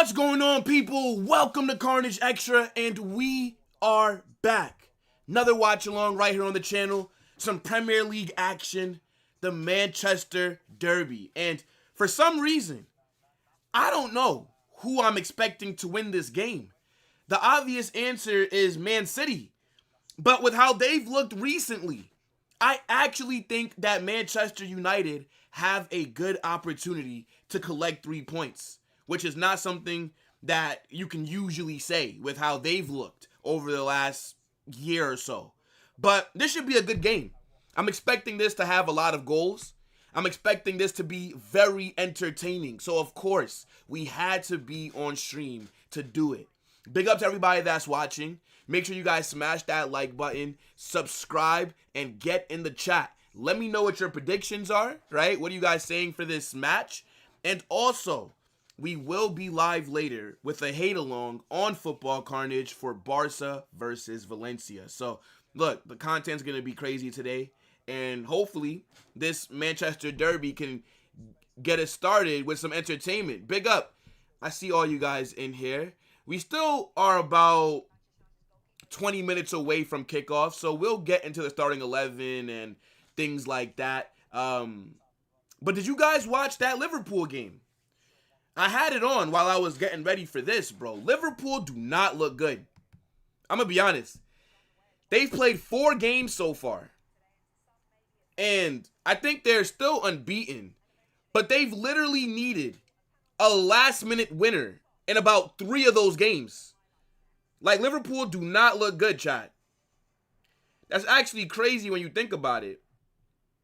What's going on, people? Welcome to Carnage Extra, and we are back. Another watch along right here on the channel. Some Premier League action, the Manchester Derby. And for some reason, I don't know who I'm expecting to win this game. The obvious answer is Man City. But with how they've looked recently, I actually think that Manchester United have a good opportunity to collect 3 points, which is not something that you can usually say with how they've looked over the last year or so. But this should be a good game. I'm expecting this to have a lot of goals. I'm expecting this to be very entertaining. So, of course, we had to be on stream to do it. Big up to everybody that's watching. Make sure you guys smash that like button, subscribe, and get in the chat. Let me know what your predictions are, right? What are you guys saying for this match? And also, we will be live later with a hate-along on Football Carnage for Barca versus Valencia. So, look, the content's going to be crazy today. And hopefully, this Manchester Derby can get us started with some entertainment. Big up. I see all you guys in here. We still are about 20 minutes away from kickoff, so we'll get into the starting 11 and things like that. But did you guys watch that Liverpool game? I had it on while I was getting ready for this, bro. Liverpool do not look good. I'm going to be honest. They've played 4 games so far. And I think they're still unbeaten. But they've literally needed a last-minute winner in about 3 of those games. Like, Liverpool do not look good, chat. That's actually crazy when you think about it.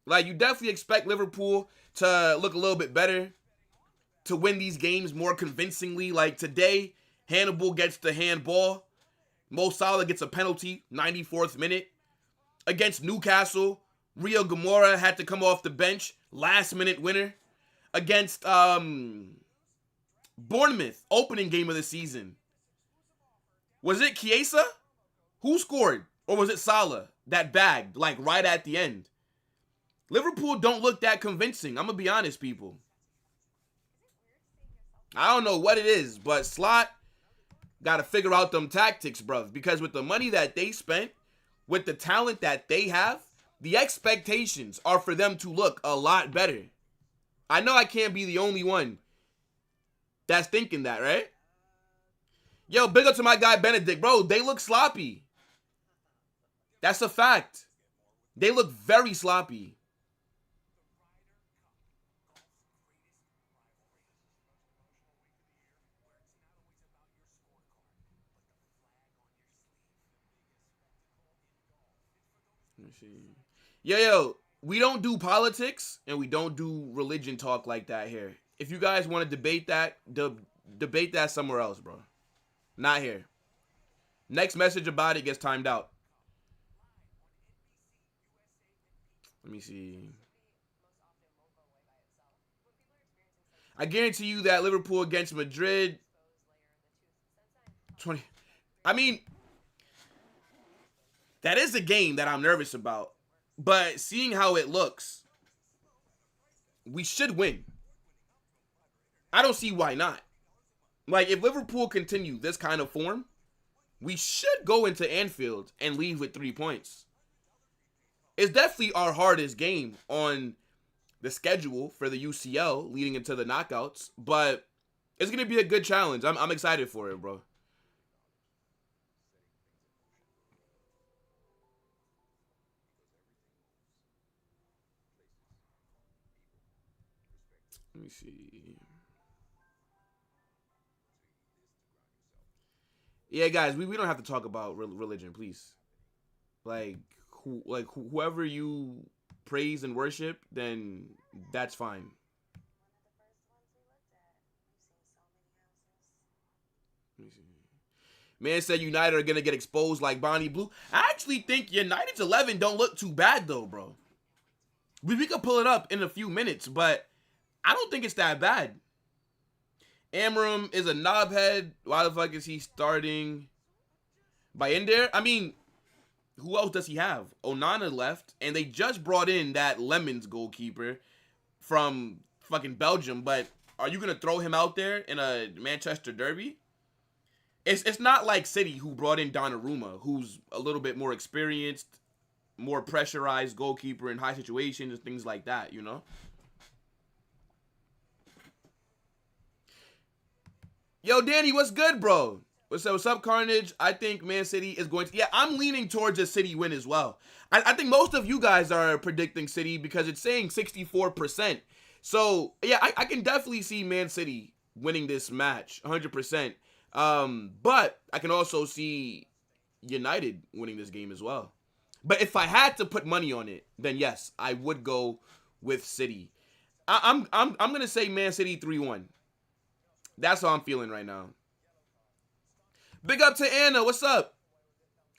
Like, you definitely expect Liverpool to look a little bit better, to win these games more convincingly. Like today, Hannibal gets the handball. Mo Salah gets a penalty, 94th minute. Against Newcastle, Rio Gamora had to come off the bench, last minute winner. Against Bournemouth, opening game of the season. Was it Chiesa? Who scored? Or was it Salah that bagged, like right at the end? Liverpool don't look that convincing. I'm going to be honest, people. I don't know what it is, but Slot got to figure out them tactics, bruv. Because with the money that they spent, with the talent that they have, the expectations are for them to look a lot better. I know I can't be the only one that's thinking that, right? Yo, big up to my guy Benedict. Bro, they look sloppy. That's a fact. They look very sloppy. Let me see. Yo, we don't do politics and we don't do religion talk like that here. If you guys want to debate that, debate that somewhere else, bro. Not here. Next message about it gets timed out. Let me see. I guarantee you that Liverpool against Madrid 20. I mean, that is a game that I'm nervous about. But seeing how it looks, we should win. I don't see why not. Like, if Liverpool continue this kind of form, we should go into Anfield and leave with 3 points. It's definitely our hardest game on the schedule for the UCL leading into the knockouts, but it's going to be a good challenge. I'm excited for it, bro. Let me see. Yeah, guys, we don't have to talk about religion, please. Like, whoever you praise and worship, then that's fine. Let me see. Man said United are gonna get exposed like Bonnie Blue. I actually think United's 11 don't look too bad though, bro. We could pull it up in a few minutes, but I don't think it's that bad. Amram is a knobhead. Why the fuck is he starting by in there? I mean, who else does he have? Onana left, and they just brought in that Lemons goalkeeper from fucking Belgium, but are you going to throw him out there in a Manchester derby? It's not like City, who brought in Donnarumma, who's a little bit more experienced, more pressurized goalkeeper in high situations and things like that, you know? Yo, Danny, what's good, bro? What's up, Carnage? I think Man City is going to... Yeah, I'm leaning towards a City win as well. I think most of you guys are predicting City because it's saying 64%. So, yeah, I can definitely see Man City winning this match, 100%. But I can also see United winning this game as well. But if I had to put money on it, then yes, I would go with City. I'm going to say Man City 3-1. That's how I'm feeling right now. Big up to Anna. What's up?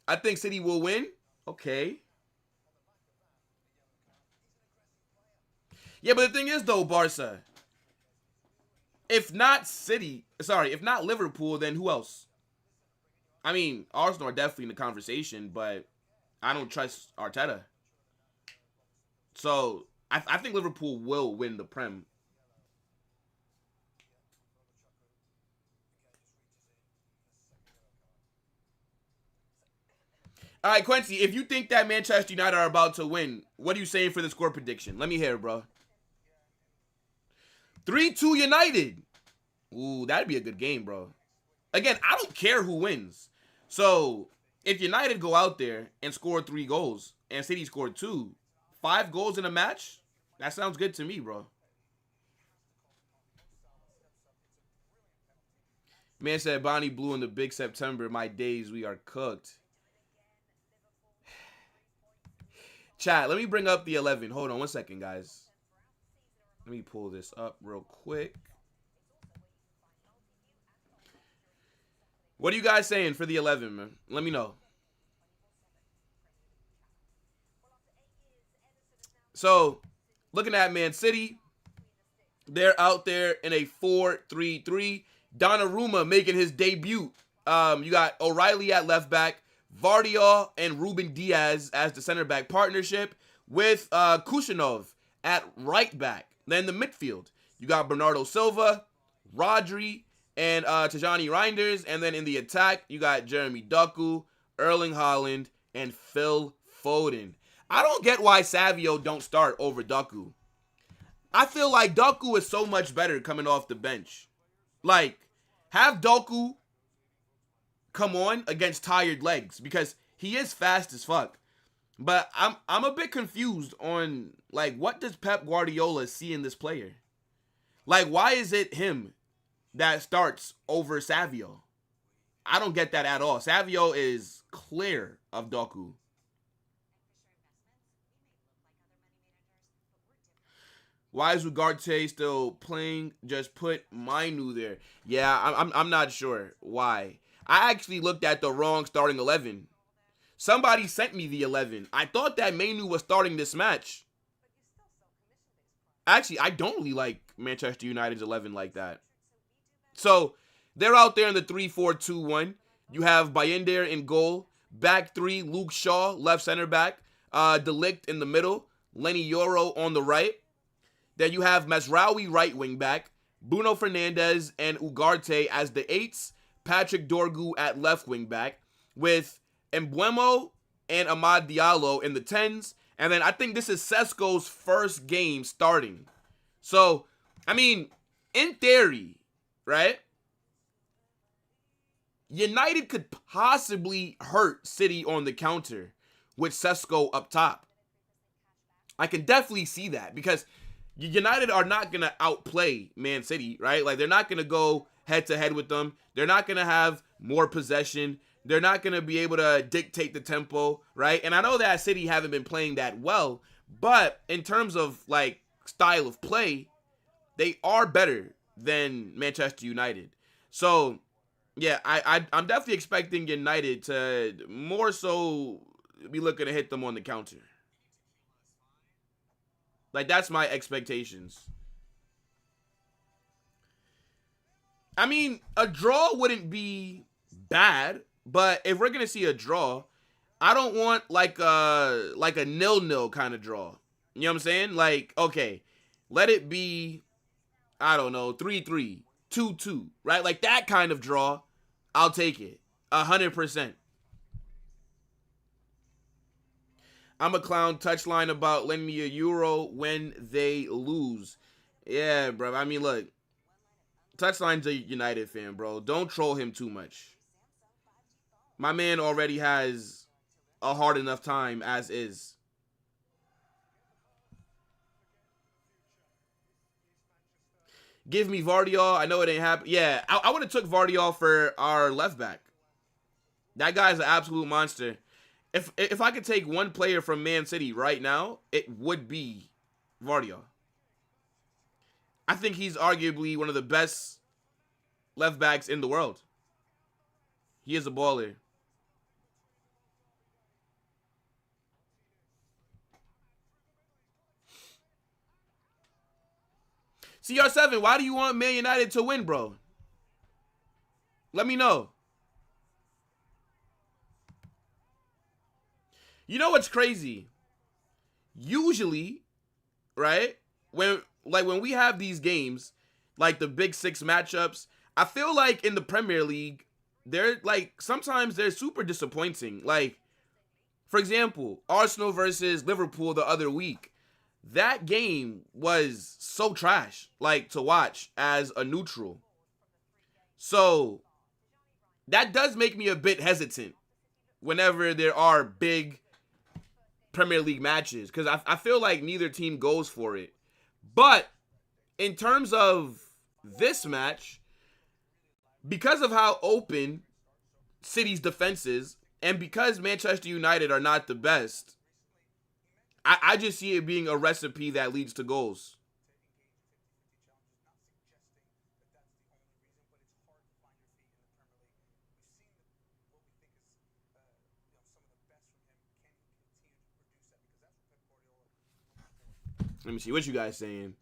I think City will win. Okay. Yeah, but the thing is, though, Barca, if not Liverpool, then who else? I mean, Arsenal are definitely in the conversation, but I don't trust Arteta. So, I think Liverpool will win the Prem. All right, Quincy, if you think that Manchester United are about to win, what are you saying for the score prediction? Let me hear it, bro. 3-2 United. Ooh, that'd be a good game, bro. Again, I don't care who wins. So, if United go out there and score 3 goals and City scored 2, 5 goals in a match, that sounds good to me, bro. Man said Bonnie Blue in the big September. My days, we are cooked. Chat, let me bring up the 11. Hold on one second, guys. Let me pull this up real quick. What are you guys saying for the 11, man? Let me know. So, looking at Man City, they're out there in a 4-3-3. Donnarumma making his debut. You got O'Reilly at left back, Vardiol and Ruben Diaz as the center back partnership, with Kushinov at right back. Then the midfield, you got Bernardo Silva, Rodri, and Tijani Reinders. And then in the attack, you got Jeremy Doku, Erling Haaland, and Phil Foden. I don't get why Savio don't start over Doku. I feel like Doku is so much better coming off the bench. Like, have Doku come on against tired legs because he is fast as fuck. But I'm a bit confused on like what does Pep Guardiola see in this player? Like why is it him that starts over Savio? I don't get that at all. Savio is clear of Doku. Why is Ugarte still playing? Just put Mainu there. Yeah, I'm not sure why. I actually looked at the wrong starting 11. Somebody sent me the 11. I thought that Mainu was starting this match. Actually, I don't really like Manchester United's 11 like that. So they're out there in the 3-4-2-1. You have Bayender in goal. Back three, Luke Shaw, left center back. Delict in the middle. Lenny Yoro on the right. Then you have Mesraoui right wing back. Bruno Fernandes and Ugarte as the 8s. Patrick Dorgu at left wing back. With Embuemo and Amad Diallo in the 10s. And then I think this is Sesko's first game starting. So, I mean, in theory, right? United could possibly hurt City on the counter with Sesko up top. I can definitely see that because United are not going to outplay Man City, right? Like, they're not going to go head-to-head with them. They're not going to have more possession. They're not going to be able to dictate the tempo, right? And I know that City haven't been playing that well, but in terms of, like, style of play, they are better than Manchester United. So, yeah, I'm definitely expecting United to more so be looking to hit them on the counter. Like, that's my expectations. I mean, a draw wouldn't be bad, but if we're going to see a draw, I don't want like a 0-0 kind of draw. You know what I'm saying? Like, okay, let it be, I don't know, 3-3, 2-2, right? Like that kind of draw, I'll take it 100%. I'm a clown touchline about lend me a euro when they lose. Yeah, bro. I mean, look, touchline's a United fan, bro. Don't troll him too much. My man already has a hard enough time as is. Give me Vardiol. I know it ain't happening. Yeah, I would have took Vardiol for our left back. That guy's an absolute monster. If I could take one player from Man City right now, it would be Vardiol. I think he's arguably one of the best left backs in the world. He is a baller. CR7, why do you want Man United to win, bro? Let me know. You know what's crazy? Usually, right? When we have these games, like the big six matchups, I feel like in the Premier League, they're like sometimes they're super disappointing. Like, for example, Arsenal versus Liverpool the other week. That game was so trash, like to watch as a neutral. So that does make me a bit hesitant whenever there are big Premier League matches because I feel like neither team goes for it. But in terms of this match, because of how open City's defense is, and because Manchester United are not the best, I just see it being a recipe that leads to goals. Let me see what you guys saying.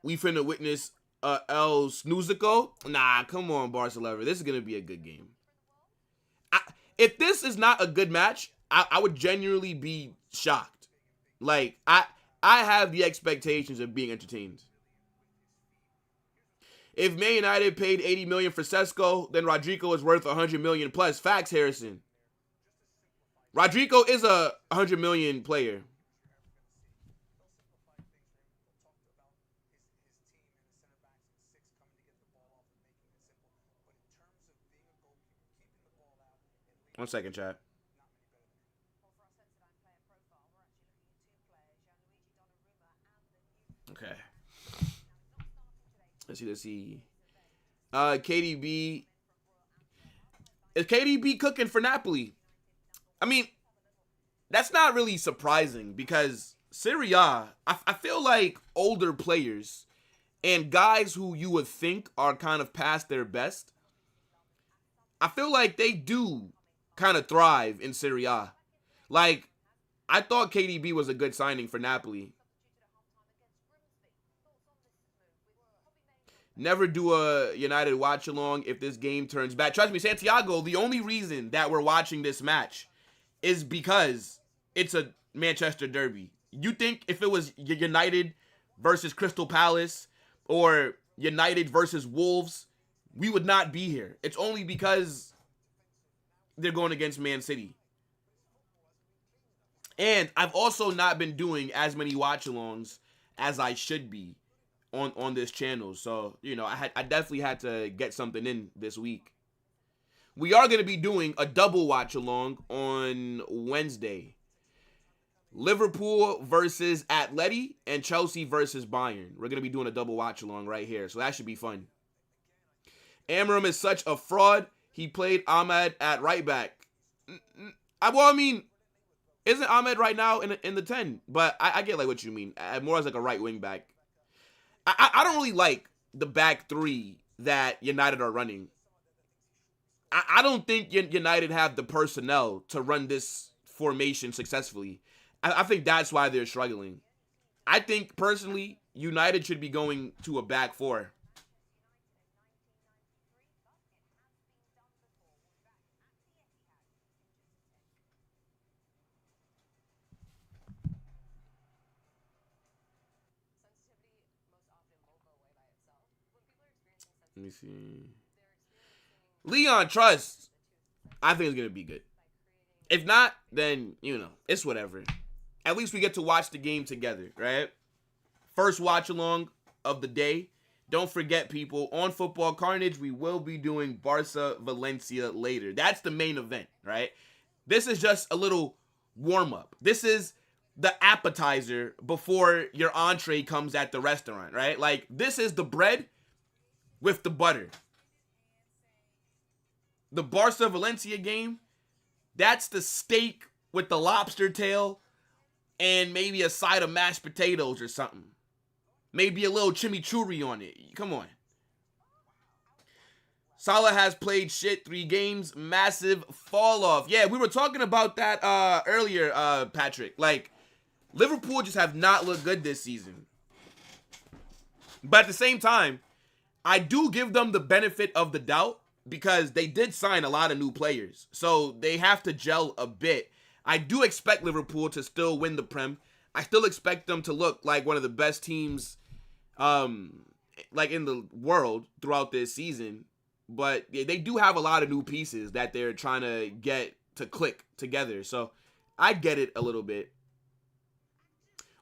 We finna witness El Snoozico? Nah, come on, Barcelona. This is gonna be a good game. If this is not a good match, I would genuinely be shocked. Like I have the expectations of being entertained. If Man United paid 80 million for Sesko, then Rodrigo is worth 100 million plus. Facts, Harrison. Rodrigo is a 100 million player. One second, chat. Okay. Let's see. KDB. Is KDB cooking for Napoli? I mean, that's not really surprising because Serie A, I feel like older players and guys who you would think are kind of past their best, I feel like they do kind of thrive in Serie A. Like, I thought KDB was a good signing for Napoli. Never do a United watch along if this game turns bad. Trust me, Santiago, the only reason that we're watching this match is because it's a Manchester derby. You think if it was United versus Crystal Palace or United versus Wolves, we would not be here. It's only because they're going against Man City. And I've also not been doing as many watch-alongs as I should be on this channel. So, you know, I definitely had to get something in this week. We are going to be doing a double watch-along on Wednesday. Liverpool versus Atleti and Chelsea versus Bayern. We're going to be doing a double watch-along right here. So that should be fun. Amram is such a fraud. He played Ahmed at right back. Well, I mean, isn't Ahmed right now in the 10? But I get like what you mean. More as like a right wing back. I don't really like the back three that United are running. I don't think United have the personnel to run this formation successfully. I think that's why they're struggling. I think, personally, United should be going to a back four. Let me see. Leon Trust, I think it's going to be good. If not, then, you know, it's whatever. At least we get to watch the game together, right? First watch along of the day. Don't forget, people, on Football Carnage, we will be doing Barca Valencia later. That's the main event, right? This is just a little warm-up. This is the appetizer before your entree comes at the restaurant, right? Like, this is the bread with the butter. The Barca Valencia game, that's the steak with the lobster tail and maybe a side of mashed potatoes or something. Maybe a little chimichurri on it. Come on. Salah has played shit 3 games. Massive fall off. Yeah, we were talking about that earlier, Patrick. Like, Liverpool just have not looked good this season. But at the same time, I do give them the benefit of the doubt because they did sign a lot of new players. So they have to gel a bit. I do expect Liverpool to still win the Prem. I still expect them to look like one of the best teams like in the world throughout this season. But they do have a lot of new pieces that they're trying to get to click together. So I get it a little bit.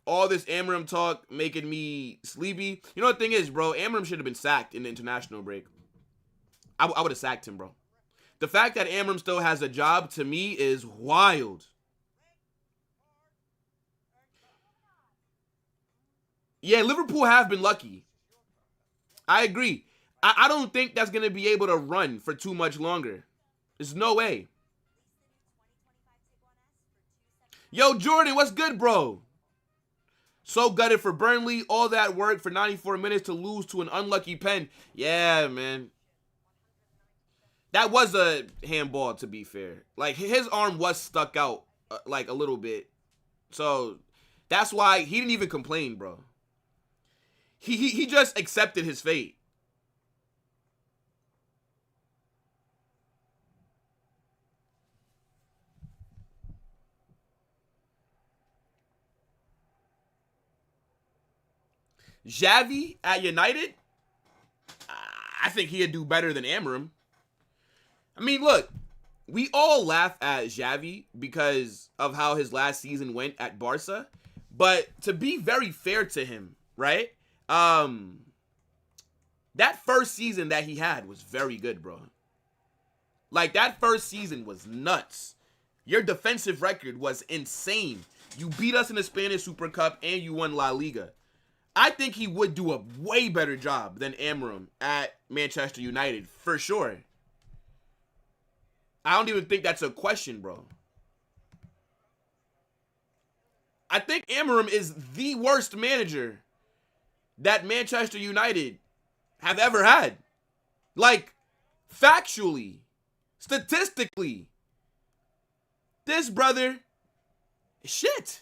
All this Amram talk making me sleepy. You know what the thing is, bro? Amram should have been sacked in the international break. I would have sacked him, bro. The fact that Amram still has a job, to me, is wild. Yeah, Liverpool have been lucky. I agree. I don't think that's going to be able to run for too much longer. There's no way. Yo, Jordan, what's good, bro? So gutted for Burnley. All that work for 94 minutes to lose to an unlucky pen. Yeah, man. That was a handball, to be fair. Like, his arm was stuck out, like, a little bit. So, that's why he didn't even complain, bro. He just accepted his fate. Xavi at United? I think he'd do better than Amram. I mean, look, we all laugh at Xavi because of how his last season went at Barca. But to be very fair to him, right? That first season that he had was very good, bro. Like, that first season was nuts. Your defensive record was insane. You beat us in the Spanish Super Cup and you won La Liga. I think he would do a way better job than Amorim at Manchester United, for sure. I don't even think that's a question, bro. I think Amorim is the worst manager that Manchester United have ever had. Like, factually, statistically, this brother is shit.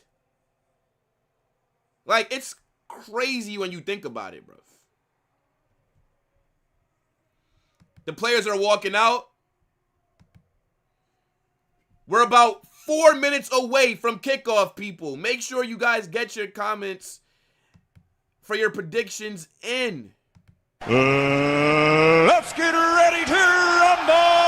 Like, it's crazy when you think about it, bro. The players are walking out. We're about 4 minutes away from kickoff, people. Make sure you guys get your comments for your predictions in. Let's get ready to rumble!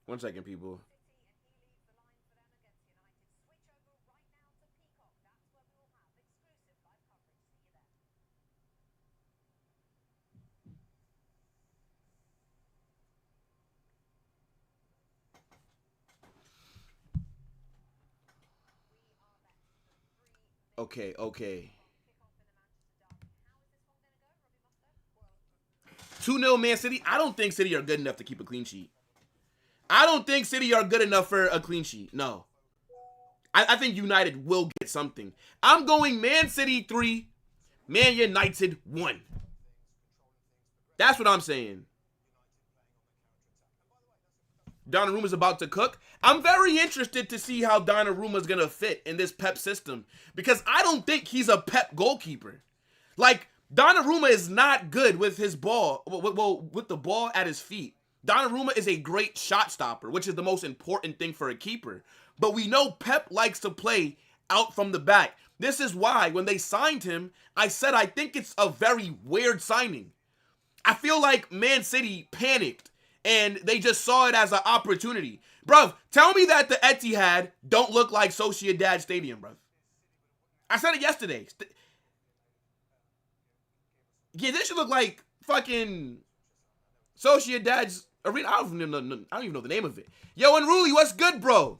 One second, people. Okay. 2-0 Man City. I don't think City are good enough to keep a clean sheet. I don't think City are good enough for a clean sheet. No. I think United will get something. I'm going Man City 3, Man United 1. That's what I'm saying. Donnarumma's about to cook. I'm very interested to see how Donnarumma's going to fit in this Pep system because I don't think he's a Pep goalkeeper. Like, Donnarumma is not good with his ball, with the ball at his feet. Donnarumma is a great shot stopper, which is the most important thing for a keeper. But we know Pep likes to play out from the back. This is why when they signed him, I said I think it's a very weird signing. I feel like Man City panicked and they just saw it as an opportunity. Bruv, tell me that the Etihad don't look like Sociedad Stadium, bruv. I said it yesterday. Yeah, this should look like fucking Sociedad's arena. I don't even know the name of it. Yo, Unruly, what's good, bro?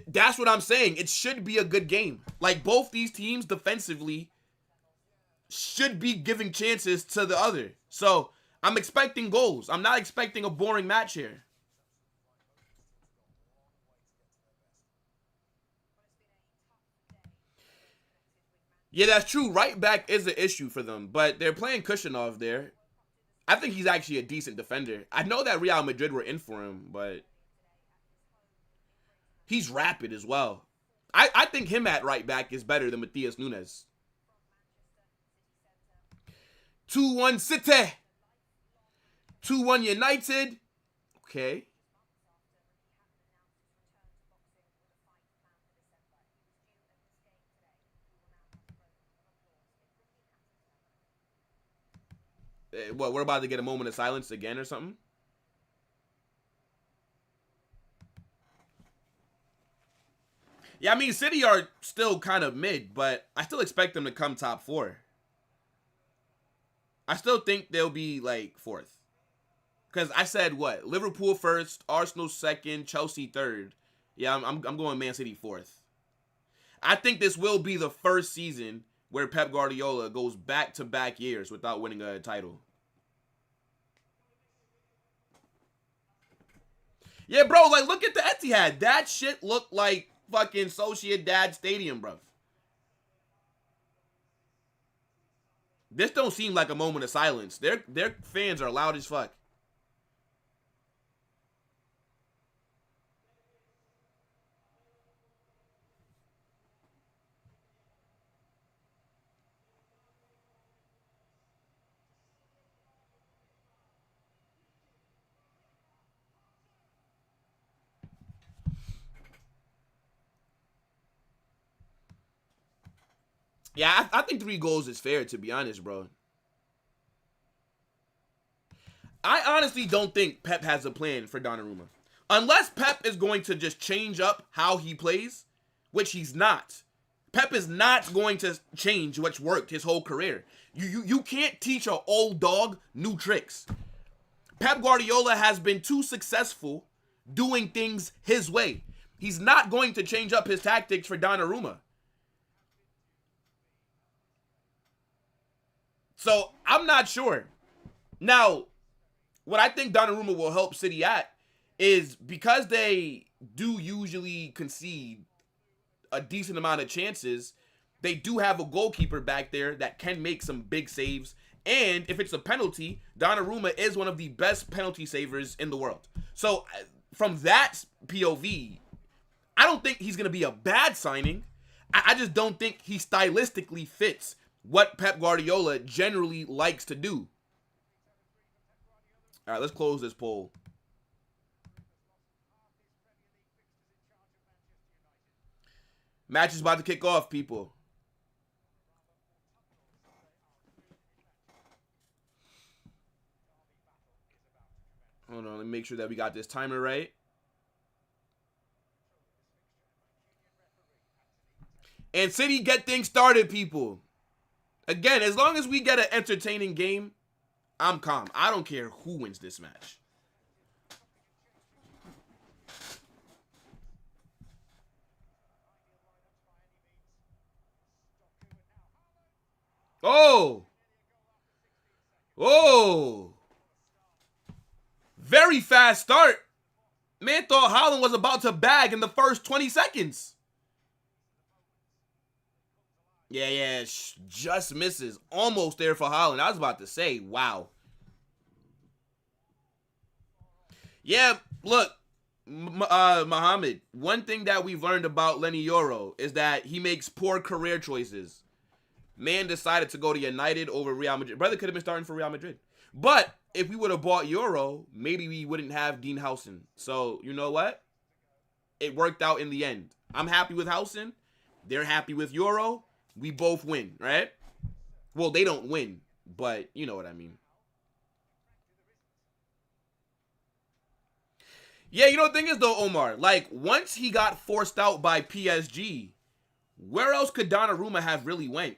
That's what I'm saying. It should be a good game. Like, both these teams defensively should be giving chances to the other. So, I'm expecting goals. I'm not expecting a boring match here. Yeah, that's true. Right back is an issue for them, but they're playing Kushinov there. I think he's actually a decent defender. I know that Real Madrid were in for him, but he's rapid as well. I think him at right back is better than Matthias Nunes. 2-1 City. 2-1 United. Okay. What, we're about to get a moment of silence again or something? Yeah, I mean, City are still kind of mid, but I still expect them to come top 4. I still think they'll be, like, 4th. Because I said, what? Liverpool 1st, Arsenal 2nd, Chelsea 3rd. Yeah, I'm going Man City 4th. I think this will be the first season where Pep Guardiola goes back-to-back years without winning a title. Yeah, bro, like, look at the Etihad. That shit looked like fucking Sociedad Stadium, bro. This don't seem like a moment of silence. Their fans are loud as fuck. Yeah, I think 3 goals is fair, to be honest, bro. I honestly don't think Pep has a plan for Donnarumma. Unless Pep is going to just change up how he plays, which he's not. Pep is not going to change what's worked his whole career. You can't teach an old dog new tricks. Pep Guardiola has been too successful doing things his way. He's not going to change up his tactics for Donnarumma. So I'm not sure. Now, what I think Donnarumma will help City at is because they do usually concede a decent amount of chances, they do have a goalkeeper back there that can make some big saves. And if it's a penalty, Donnarumma is one of the best penalty savers in the world. So from that POV, I don't think he's going to be a bad signing. I just don't think he stylistically fits what Pep Guardiola generally likes to do. All right, let's close this poll. Match is about to kick off, people. Hold on, let me make sure that we got this timer right. And City get things started, people. Again, as long as we get an entertaining game, I'm calm. I don't care who wins this match. Oh! Oh! Very fast start. Man thought Haaland was about to bag in the first 20 seconds. Yeah, just misses. Almost there for Haaland. I was about to say, wow. Yeah, look, Mohamed, one thing that we've learned about Lenny Yoro is that he makes poor career choices. Man decided to go to United over Real Madrid. Brother could have been starting for Real Madrid. But if we would have bought Euro, maybe we wouldn't have Dean Howson. So, you know what? It worked out in the end. I'm happy with Howson. They're happy with Euro. We both win, right? Well, they don't win, but you know what I mean. Yeah, you know the thing is though, Omar, like once he got forced out by PSG, where else could Donnarumma have really went?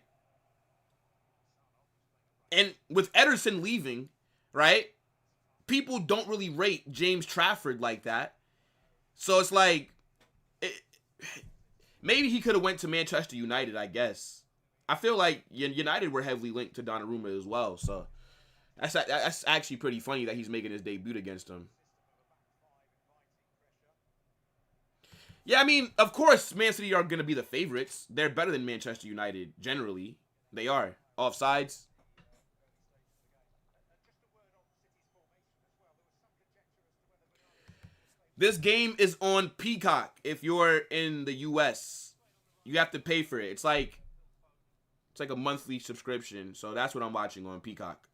And with Ederson leaving, right? People don't really rate James Trafford like that. So it's like, maybe he could have went to Manchester United, I guess. I feel like United were heavily linked to Donnarumma as well. So that's actually pretty funny that he's making his debut against them. Yeah, I mean, of course, Man City are going to be the favorites. They're better than Manchester United, generally. They are. Offsides. This game is on Peacock. If you're in the US, you have to pay for it. It's like a monthly subscription. So that's what I'm watching on Peacock.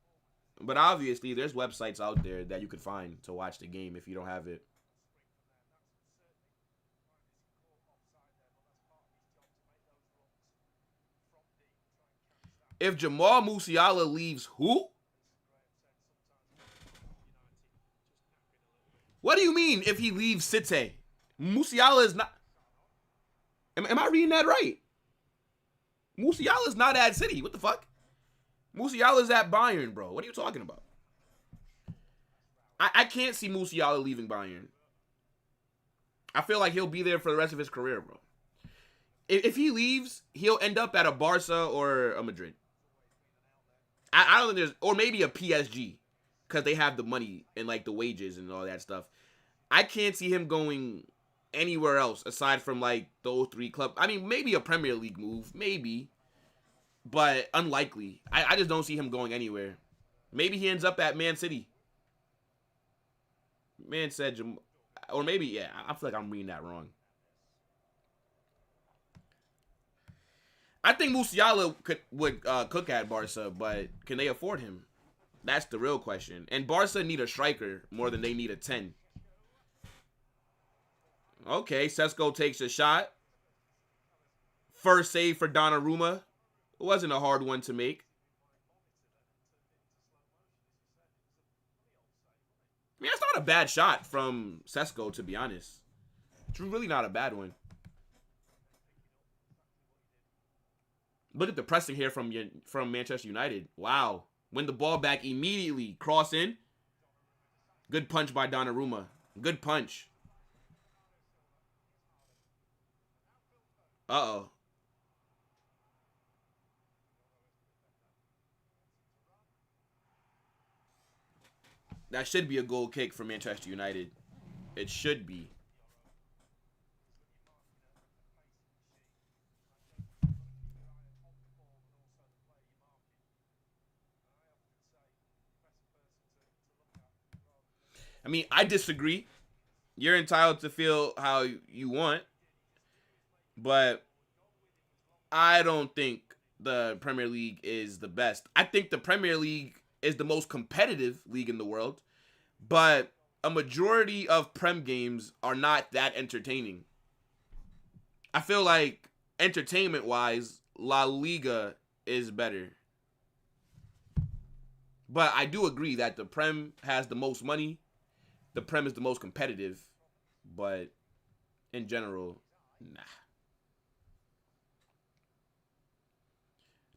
But obviously, there's websites out there that you could find to watch the game if you don't have it. If Jamal Musiala leaves who? What do you mean if he leaves City? Musiala is not... Am I reading that right? Musiala is not at City. What the fuck? Musiala is at Bayern, bro. What are you talking about? I can't see Musiala leaving Bayern. I feel like he'll be there for the rest of his career, bro. If he leaves, he'll end up at a Barca or a Madrid. I don't think there's... Or maybe a PSG. Because they have the money and like the wages and all that stuff. I can't see him going anywhere else aside from like those three clubs. I mean, maybe a Premier League move. Maybe. But unlikely. I just don't see him going anywhere. Maybe he ends up at Man City. Man said... Or maybe, yeah. I feel like I'm reading that wrong. I think Musiala would cook at Barca, but can they afford him? That's the real question. And Barca need a striker more than they need a 10. Okay, Sesko takes a shot. First save for Donnarumma. It wasn't a hard one to make. not a bad shot from Sesko, to be honest. It's really not a bad one. Look at the pressing here from Manchester United. Wow. Win the ball back immediately. Cross in. Good punch by Donnarumma. Good punch. Uh-oh. That should be a goal kick for Manchester United. It should be. I mean, I disagree. You're entitled to feel how you want. But I don't think the Premier League is the best. I think the Premier League is the most competitive league in the world. But a majority of Prem games are not that entertaining. I feel like entertainment-wise, La Liga is better. But I do agree that the Prem has the most money. The Prem is the most competitive. But in general, nah.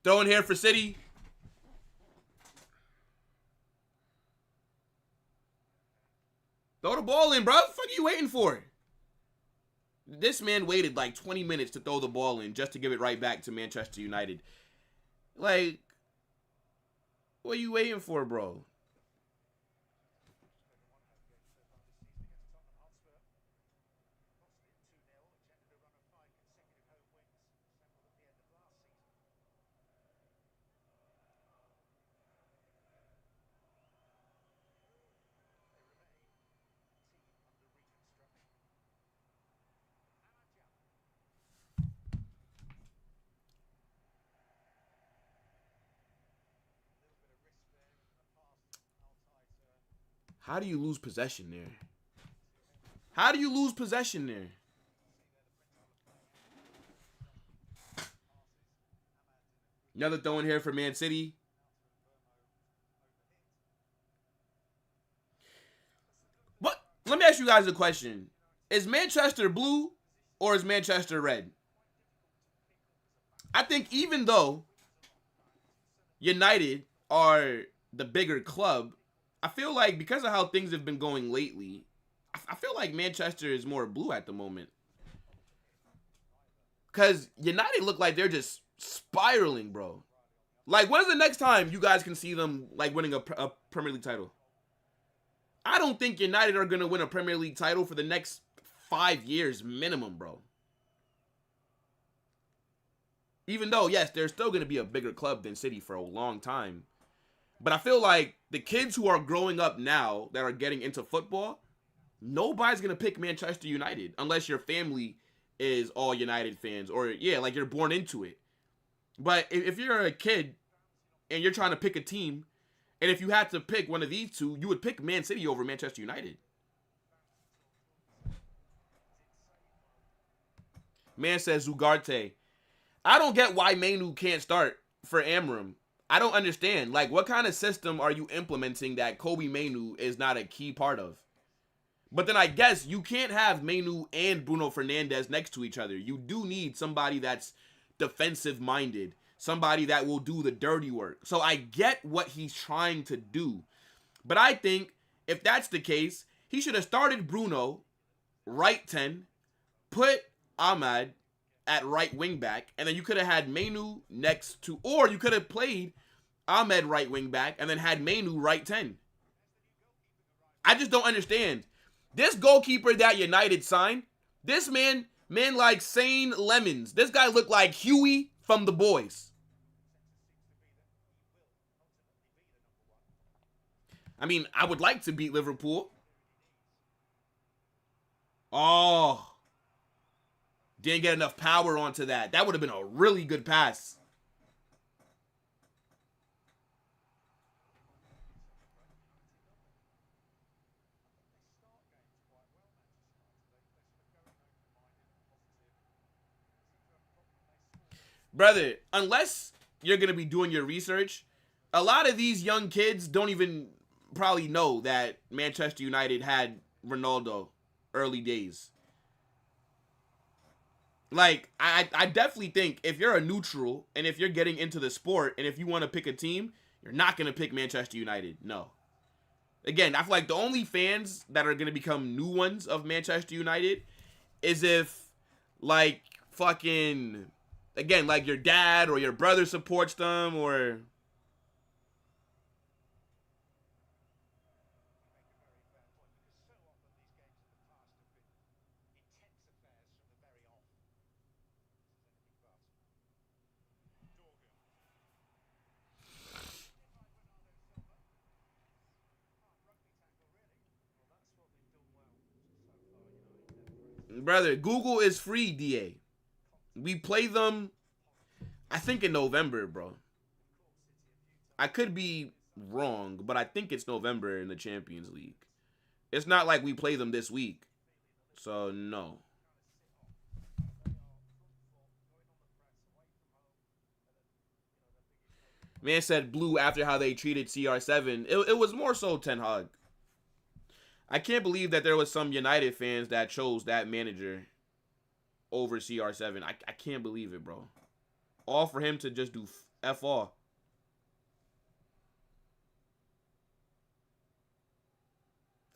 Throw in here for City. Throw the ball in, bro. What the fuck are you waiting for? This man waited like 20 minutes to throw the ball in just to give it right back to Manchester United. Like, what are you waiting for, bro? How do you lose possession there? How do you lose possession there? Another throw in here for Man City. But let me ask you guys a question. Is Manchester blue or is Manchester red? I think even though United are the bigger club, I feel like because of how things have been going lately, I feel like Manchester is more blue at the moment. Because United look like they're just spiraling, bro. Like, when's the next time you guys can see them, like, winning a Premier League title? I don't think United are going to win a Premier League title for the next 5 years minimum, bro. Even though, yes, they're still going to be a bigger club than City for a long time. But I feel like the kids who are growing up now that are getting into football, nobody's going to pick Manchester United unless your family is all United fans or, yeah, like you're born into it. But if you're a kid and you're trying to pick a team, and if you had to pick one of these two, you would pick Man City over Manchester United. Man says Ugarte. I don't get why Mainu can't start for Amram. I don't understand. Like, what kind of system are you implementing that Kobe Mainu is not a key part of? But then I guess you can't have Mainu and Bruno Fernandes next to each other. You do need somebody that's defensive-minded. Somebody that will do the dirty work. So I get what he's trying to do. But I think if that's the case, he should have started Bruno, right 10, put Ahmad at right wing back, and then you could have had Mainu next to, or you could have played Ahmed right wing back and then had Mainu right 10. I just don't understand. This goalkeeper that United signed, this man like Sane Lemons. This guy looked like Huey from The Boys. I mean, I would like to beat Liverpool. Oh. Didn't get enough power onto that. That would have been a really good pass. Brother, unless you're going to be doing your research, a lot of these young kids don't even probably know that Manchester United had Ronaldo early days. Like, I definitely think if you're a neutral and if you're getting into the sport and if you want to pick a team, you're not going to pick Manchester United. No. Again, I feel like the only fans that are going to become new ones of Manchester United is if, like, fucking, again, like your dad or your brother supports them or... Brother, Google is free, DA. We play them, I think, in November, bro. I could be wrong, but I think it's November in the Champions League. It's not like we play them this week. So, no. Man said blue after how they treated CR7. It was more so Ten Hag. I can't believe that there was some United fans that chose that manager over CR7. I can't believe it, bro. All for him to just do F all.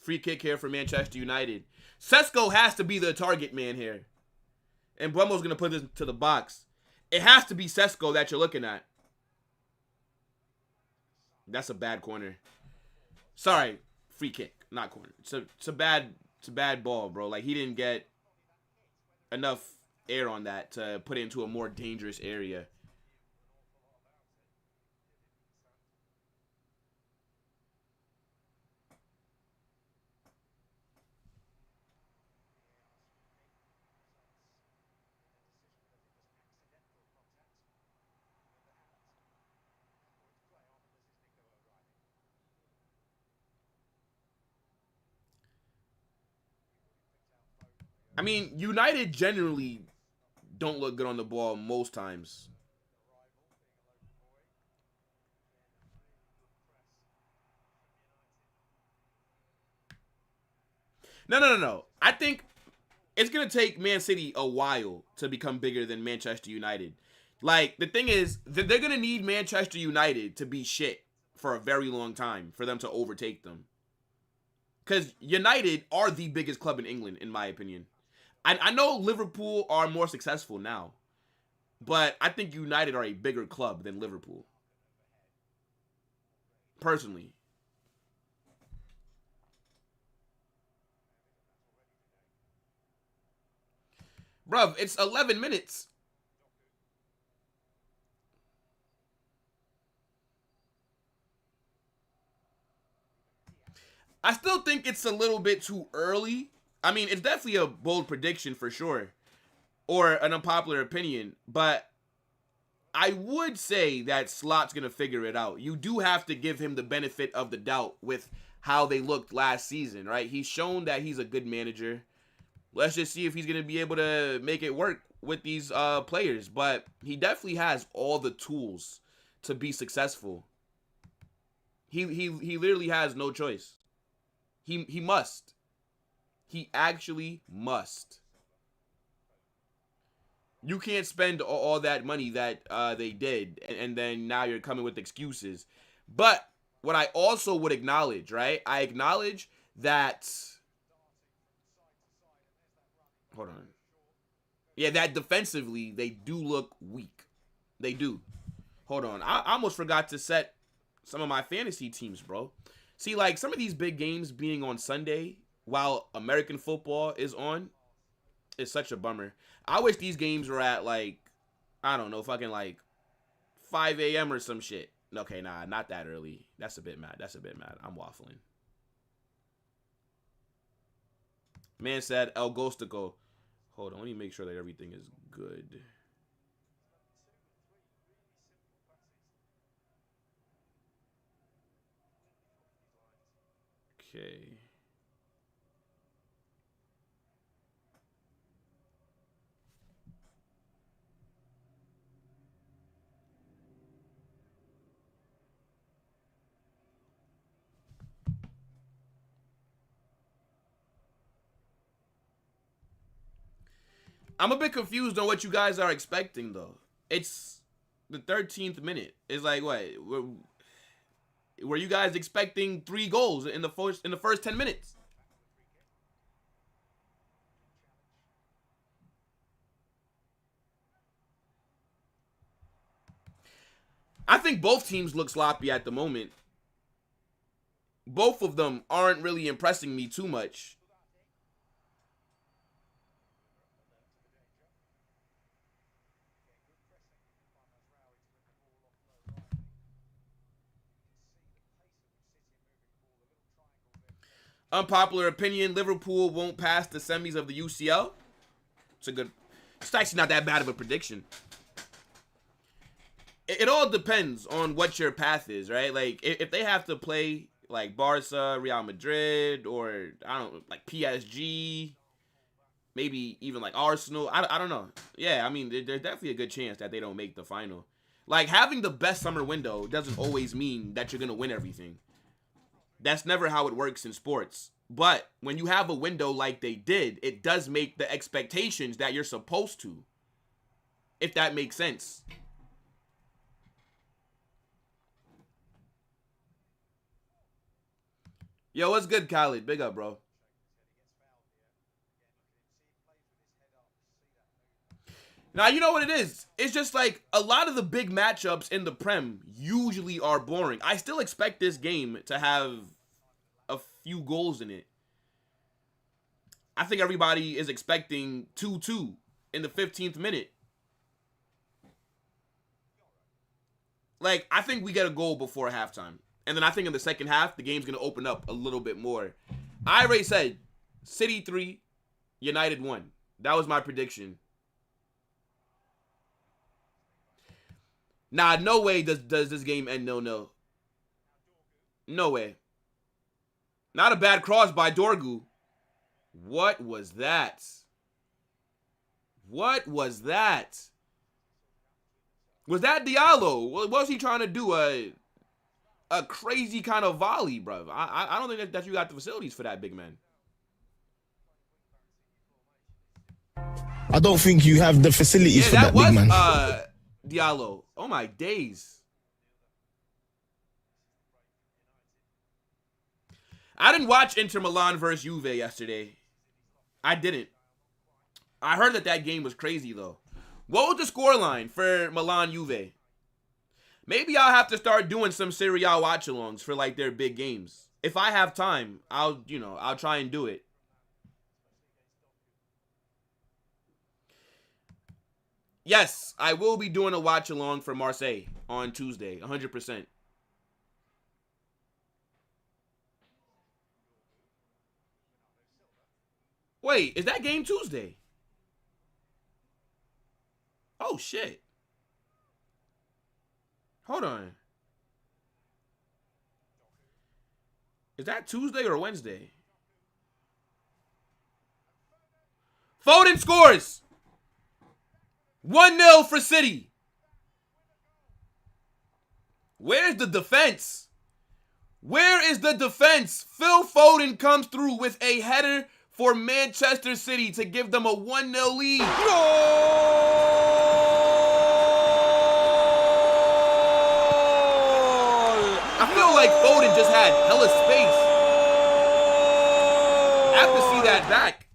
Free kick here for Manchester United. Sesko has to be the target man here. And Buemo's going to put this to the box. It has to be Sesko that you're looking at. That's a bad corner. Sorry, free kick, not corner. It's a bad ball, bro. Like, he didn't get enough air on that to put it into a more dangerous area. I mean, United generally don't look good on the ball most times. No. I think it's going to take Man City a while to become bigger than Manchester United. Like, the thing is, they're going to need Manchester United to be shit for a very long time for them to overtake them. Because United are the biggest club in England, in my opinion. I know Liverpool are more successful now, but I think United are a bigger club than Liverpool. Personally. Bruv, it's 11 minutes. I still think it's a little bit too early. I mean, it's definitely a bold prediction for sure. Or an unpopular opinion. But I would say that Slot's going to figure it out. You do have to give him the benefit of the doubt with how they looked last season, right? He's shown that he's a good manager. Let's just see if he's going to be able to make it work with these players. But he definitely has all the tools to be successful. He literally has no choice. He must. He actually must. You can't spend all that money that they did, and then now you're coming with excuses. But what I also would acknowledge, right? I acknowledge that... Hold on. Yeah, that defensively, they do look weak. They do. Hold on. I almost forgot to set some of my fantasy teams, bro. See, like, some of these big games being on Sunday while American football is on is such a bummer. I wish these games were at, like, I don't know, fucking, like, 5 a.m. or some shit. Okay, nah, not that early. That's a bit mad. I'm waffling. Man said El Ghostico. Hold on, let me make sure that everything is good. Okay. I'm a bit confused on what you guys are expecting, though. It's the 13th minute. It's like, what? Were you guys expecting 3 goals in the first 10 minutes? I think both teams look sloppy at the moment. Both of them aren't really impressing me too much. Unpopular opinion, Liverpool won't pass the semis of the UCL. It's actually not that bad of a prediction. It all depends on what your path is, right? Like, if they have to play like Barca, Real Madrid, or I don't know, like PSG, maybe even like Arsenal. I don't know. Yeah, I mean, there's definitely a good chance that they don't make the final. Like, having the best summer window doesn't always mean that you're going to win everything. That's never how it works in sports. But when you have a window like they did, it does make the expectations that you're supposed to. If that makes sense. Yo, what's good, Khaled? Big up, bro. Now, you know what it is? It's just like a lot of the big matchups in the Prem usually are boring. I still expect this game to have a few goals in it. I think everybody is expecting 2-2 in the 15th minute. Like, I think we get a goal before halftime. And then I think in the second half, the game's going to open up a little bit more. I already said City 3, United 1. That was my prediction. Nah, no way does this game end 0-0. No way. Not a bad cross by Dorgu. What was that? What was that? Was that Diallo? What was he trying to do? A crazy kind of volley, bro. I don't think that you got the facilities for that, big man. I don't think you have the facilities for that, big man. Diallo. Oh my days. I didn't watch Inter Milan versus Juve yesterday. I didn't. I heard that game was crazy, though. What was the scoreline for Milan Juve? Maybe I'll have to start doing some Serie A watch-alongs for, like, their big games. If I have time, I'll try and do it. Yes, I will be doing a watch-along for Marseille on Tuesday, 100%. Wait, is that game Tuesday? Oh, shit. Hold on. Is that Tuesday or Wednesday? Foden scores! 1-0 for City. Where's the defense? Where is the defense? Phil Foden comes through with a header for Manchester City to give them a 1-0 lead. Goal! I feel like Foden just had hella space. I have to see that back.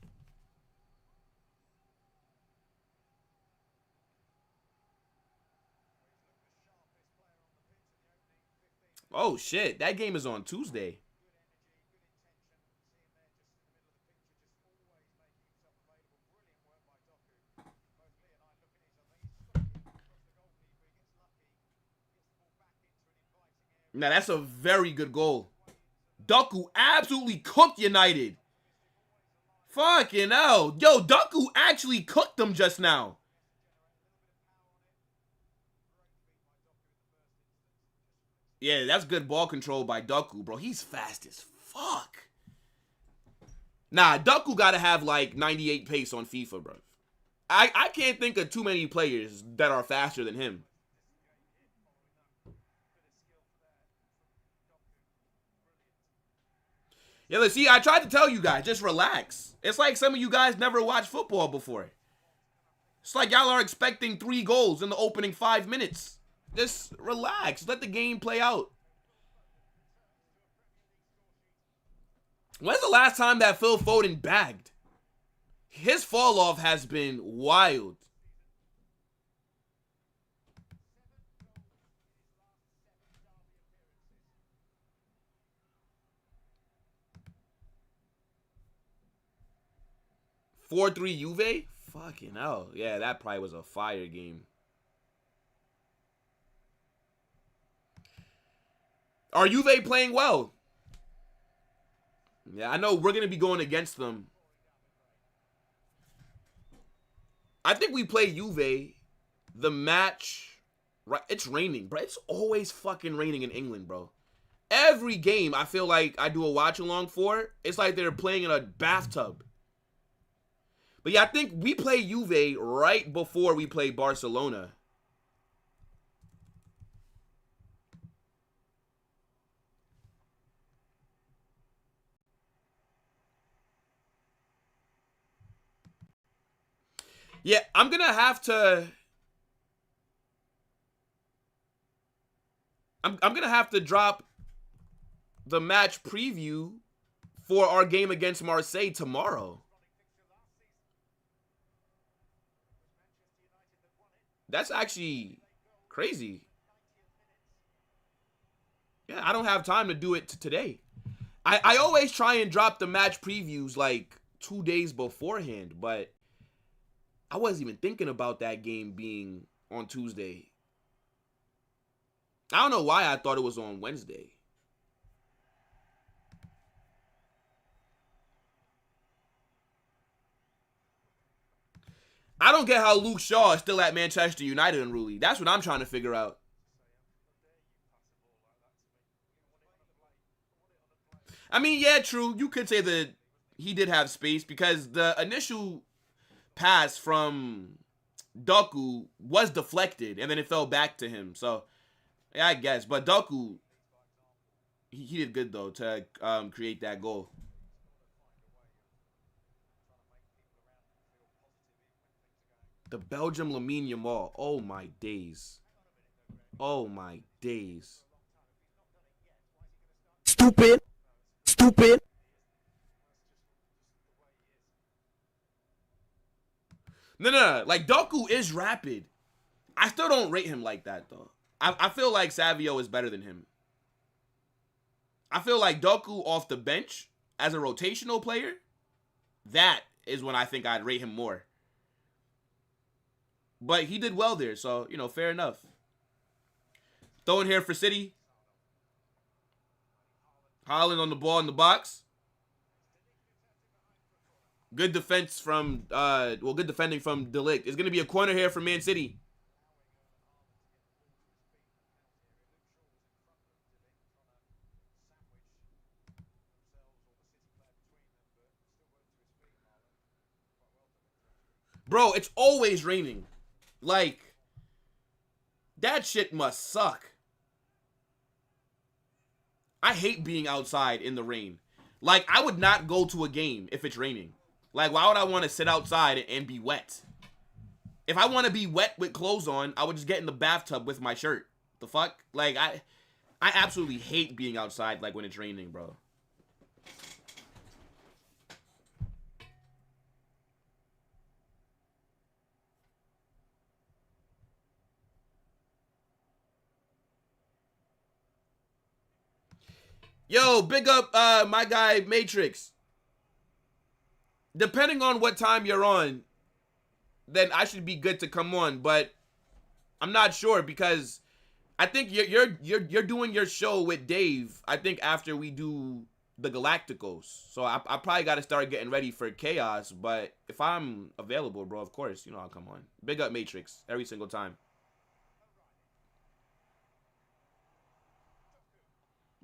Oh, shit. That game is on Tuesday. Now, that's a very good goal. Doku absolutely cooked United. Fucking hell. Yo, Doku actually cooked them just now. Yeah, that's good ball control by Doku, bro. He's fast as fuck. Nah, Doku gotta have like 98 pace on FIFA, bro. I can't think of too many players that are faster than him. Yeah, let's see. I tried to tell you guys, just relax. It's like some of you guys never watched football before. It's like y'all are expecting 3 goals in the opening 5 minutes. Just relax. Let the game play out. When's the last time that Phil Foden bagged? His fall off has been wild. (4-3) Juve? Fucking hell. Yeah, that probably was a fire game. Are Juve playing well? Yeah, I know we're going to be going against them. I think we play Juve the match. Right, it's raining, bro. It's always fucking raining in England, bro. Every game I feel like I do a watch along for, it's like they're playing in a bathtub. But yeah, I think we play Juve right before we play Barcelona. Yeah, I'm gonna have to. I'm gonna have to drop the match preview for our game against Marseille tomorrow. That's actually crazy. Yeah, I don't have time to do it today. I always try and drop the match previews like 2 days beforehand, but I wasn't even thinking about that game being on Tuesday. I don't know why I thought it was on Wednesday. I don't get how Luke Shaw is still at Manchester United unruly. That's what I'm trying to figure out. I mean, yeah, true. You could say that he did have space because the initial pass from Doku was deflected and then it fell back to him. So, yeah, I guess. But Doku, he did good, though, to create that goal. The Belgium Lamine Yamal. Oh, my days. Oh, my days. Stupid. Stupid. No. Like, Doku is rapid. I still don't rate him like that, though. I feel like Savio is better than him. I feel like Doku off the bench as a rotational player, that is when I think I'd rate him more. But he did well there, so, you know, fair enough. Throwing here for City. Haaland on the ball in the box. Good defense from, good defending from De Ligt. It's going to be a corner here for Man City. Bro, it's always raining. Like, that shit must suck. I hate being outside in the rain. Like, I would not go to a game if it's raining. Like, why would I want to sit outside and be wet? If I want to be wet with clothes on, I would just get in the bathtub with my shirt. The fuck? Like, I absolutely hate being outside, like, when it's raining, bro. Yo, big up my guy Matrix. Depending on what time you're on, then I should be good to come on, but I'm not sure because I think you're doing your show with Dave. I think after we do the Galacticos, so I probably got to start getting ready for Chaos. But if I'm available, bro, of course, you know I'll come on. Big up Matrix every single time.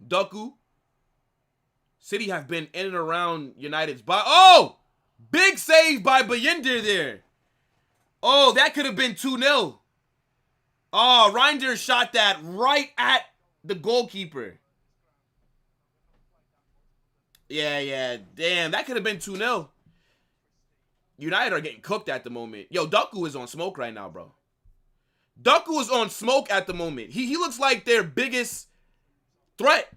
Doku. City have been in and around United's box. Oh! Big save by Bayinder there. Oh, that could have been 2-0. Oh, Reinders shot that right at the goalkeeper. Yeah. Damn, that could have been 2-0. United are getting cooked at the moment. Yo, Doku is on smoke right now, bro. Doku is on smoke at the moment. He looks like their biggest threat.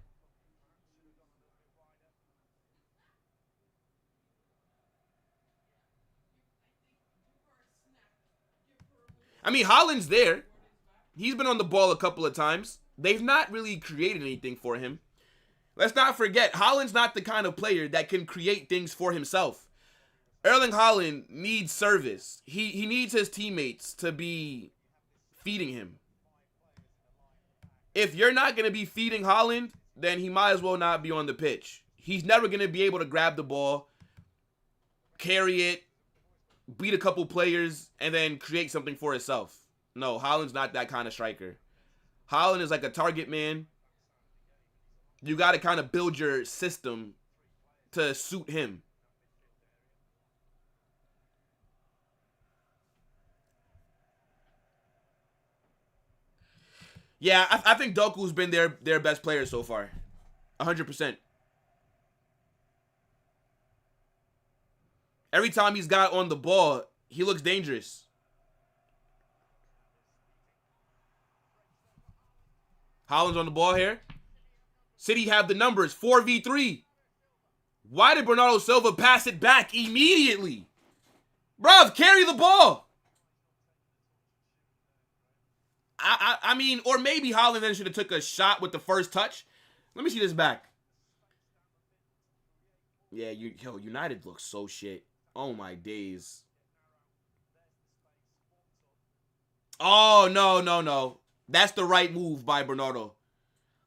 I mean, Haaland's there. He's been on the ball a couple of times. They've not really created anything for him. Let's not forget, Haaland's not the kind of player that can create things for himself. Erling Haaland needs service. He needs his teammates to be feeding him. If you're not going to be feeding Haaland, then he might as well not be on the pitch. He's never going to be able to grab the ball, carry it, beat a couple players, and then create something for himself. No, Haaland's not that kind of striker. Haaland is like a target man. You got to kind of build your system to suit him. Yeah, I think Doku's been their best player so far. 100%. Every time he's got on the ball, he looks dangerous. Haaland's on the ball here. City have the numbers, 4v3. Why did Bernardo Silva pass it back immediately? Bruv, carry the ball. I mean, or maybe Haaland then should have took a shot with the first touch. Let me see this back. Yeah, United looks so shit. Oh my days. Oh, no. That's the right move by Bernardo.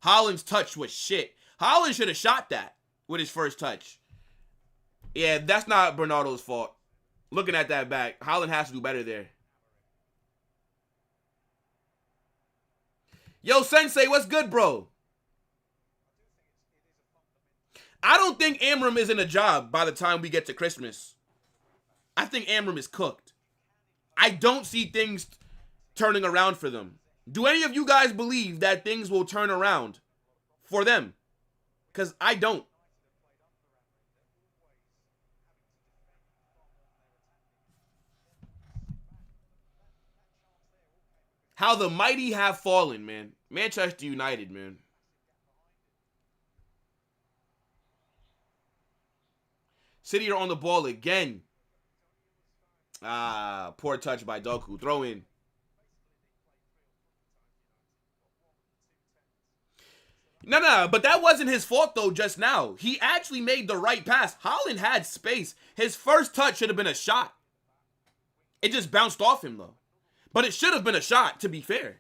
Haaland's touch was shit. Haaland should have shot that with his first touch. Yeah, that's not Bernardo's fault. Looking at that back, Haaland has to do better there. Yo, Sensei, what's good, bro? I don't think Amram is in a job by the time we get to Christmas. I think Amram is cooked. I don't see things turning around for them. Do any of you guys believe that things will turn around for them? Because I don't. How the mighty have fallen, man. Manchester United, man. City are on the ball again. Ah, poor touch by Doku. Throw in. No, but that wasn't his fault, though, just now. He actually made the right pass. Haaland had space. His first touch should have been a shot. It just bounced off him, though. But it should have been a shot, to be fair.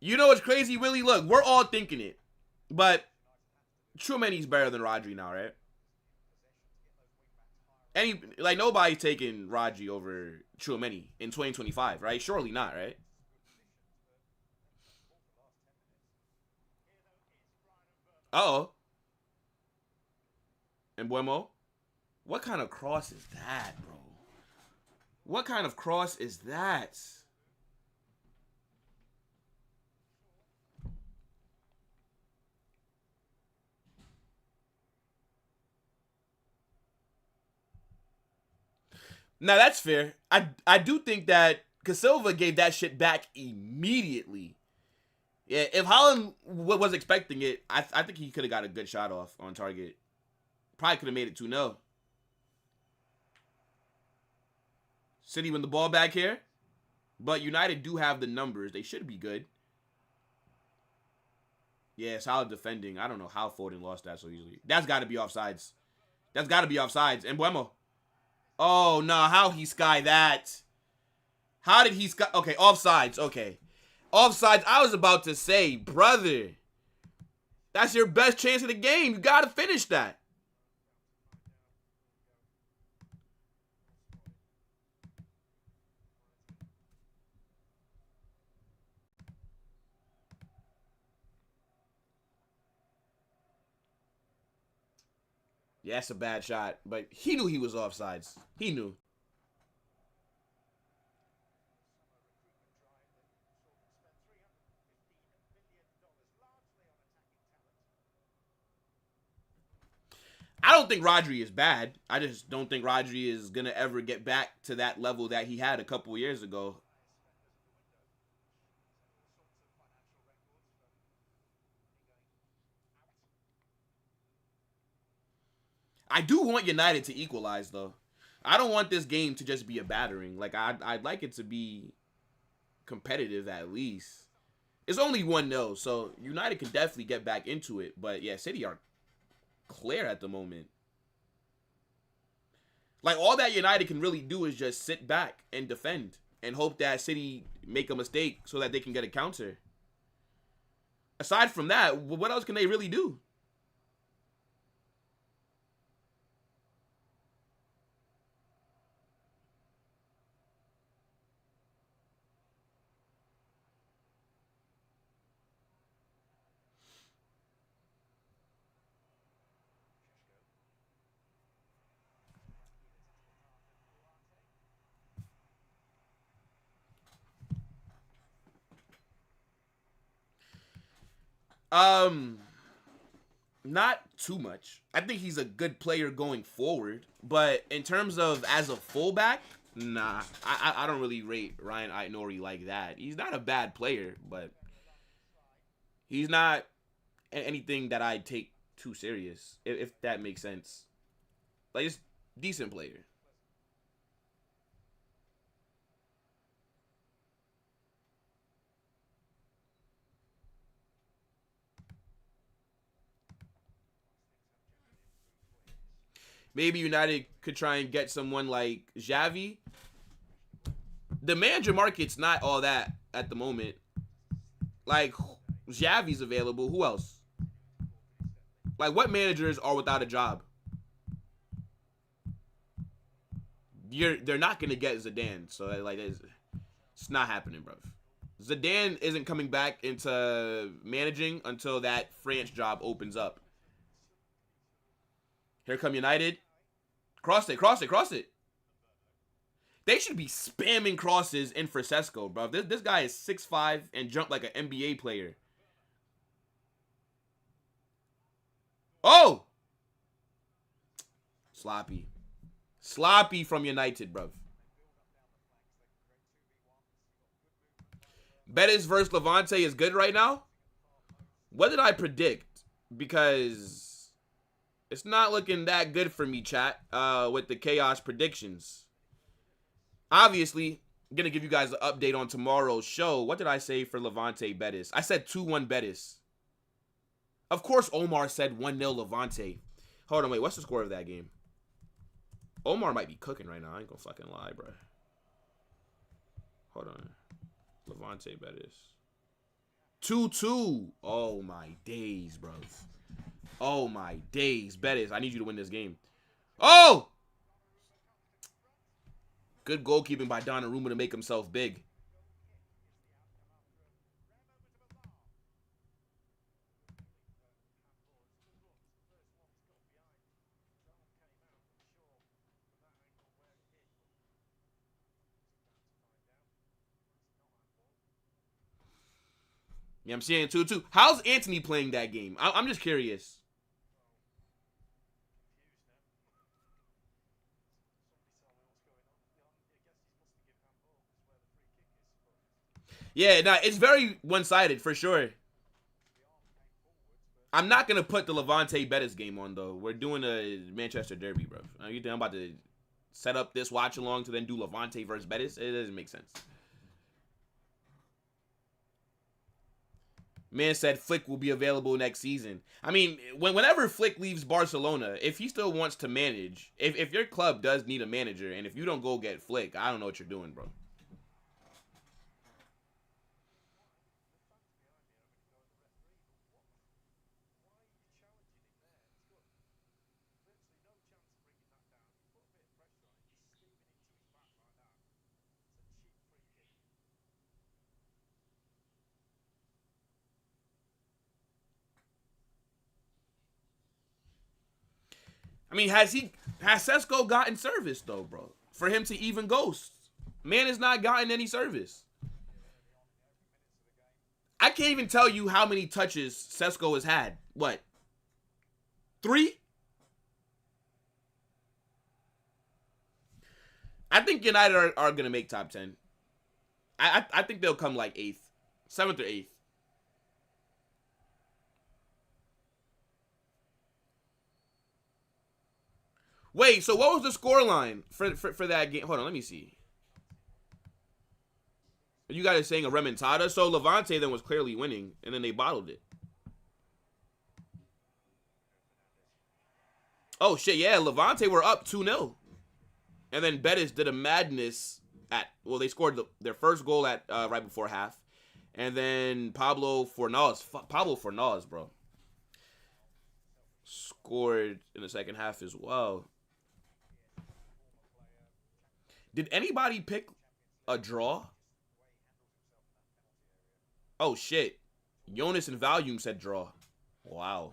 You know what's crazy, Willie? Look, we're all thinking it. But Tchouaméni's better than Rodri now, right? Nobody's taking Rodri over Tchouaméni in 2025, right? Surely not, right? Uh-oh. And Buemo? What kind of cross is that, bro? What kind of cross is that? Now, that's fair. I do think that Silva gave that shit back immediately. Yeah, if Haaland was expecting it, I think he could have got a good shot off on target. Probably could have made it 2-0. City win the ball back here. But United do have the numbers. They should be good. Yeah, solid defending. I don't know how Foden lost that so easily. That's got to be offsides. That's got to be offsides. And Buemo. Oh, no. How he sky that? How did he sky? Okay, offsides. Okay. Offsides. I was about to say, brother. That's your best chance of the game. You got to finish that. Yeah, that's a bad shot. But he knew he was offsides. He knew. I don't think Rodri is bad. I just don't think Rodri is going to ever get back to that level that he had a couple years ago. I do want United to equalize, though. I don't want this game to just be a battering. Like, I'd like it to be competitive at least. It's only 1-0, so United can definitely get back into it. But, yeah, City are clear at the moment. Like, all that United can really do is just sit back and defend and hope that City make a mistake so that they can get a counter. Aside from that, what else can they really do? Not too much. I think he's a good player going forward, but in terms of as a fullback, nah. I don't really rate Ryan Aït-Nouri like that. He's not a bad player, but he's not anything that I take too serious, if that makes sense. Like, it's decent player. Maybe United could try and get someone like Xavi. The manager market's not all that at the moment. Like, Xavi's available. Who else? Like, what managers are without a job? They're not gonna get Zidane, so like it's not happening, bro. Zidane isn't coming back into managing until that France job opens up. Here come United. Cross it, cross it, cross it. They should be spamming crosses in for Sesko, bro. This guy is 6'5" and jumped like an NBA player. Oh! Sloppy. Sloppy from United, bro. Betis versus Levante is good right now? What did I predict? Because it's not looking that good for me, chat, with the chaos predictions. Obviously, I'm going to give you guys an update on tomorrow's show. What did I say for Levante Betis? I said 2-1 Betis. Of course, Omar said 1-0 Levante. Hold on, wait. What's the score of that game? Omar might be cooking right now. I ain't gonna fucking lie, bro. Hold on. Levante Betis. 2-2. Oh, my days, bro. Oh, my days. Betis, I need you to win this game. Oh! Good goalkeeping by Donnarumma to make himself big. Yeah, I'm seeing 2-2. How's Anthony playing that game? I'm just curious. Yeah, nah, it's very one-sided for sure. I'm not gonna put the Levante Betis game on though. We're doing a Manchester Derby, bro. You think I'm about to set up this watch along to then do Levante versus Betis? It doesn't make sense. Man said Flick will be available next season. I mean, whenever Flick leaves Barcelona, if he still wants to manage, if your club does need a manager, and if you don't go get Flick, I don't know what you're doing, bro. I mean, has Sesko gotten service though, bro? For him to even ghost, man has not gotten any service. I can't even tell you how many touches Sesko has had. What? 3? I think United are going to make top 10. I think they'll come like 8th. 7th or 8th. Wait, so what was the scoreline for that game? Hold on, let me see. You guys are saying a remontada? So Levante then was clearly winning, and then they bottled it. Oh, shit, yeah. Levante were up 2-0. And then Betis did a madness at... Well, they scored their first goal at right before half. And then Pablo Fornals, bro, scored in the second half as well. Did anybody pick a draw? Oh, shit. Jonas and Valium said draw. Wow.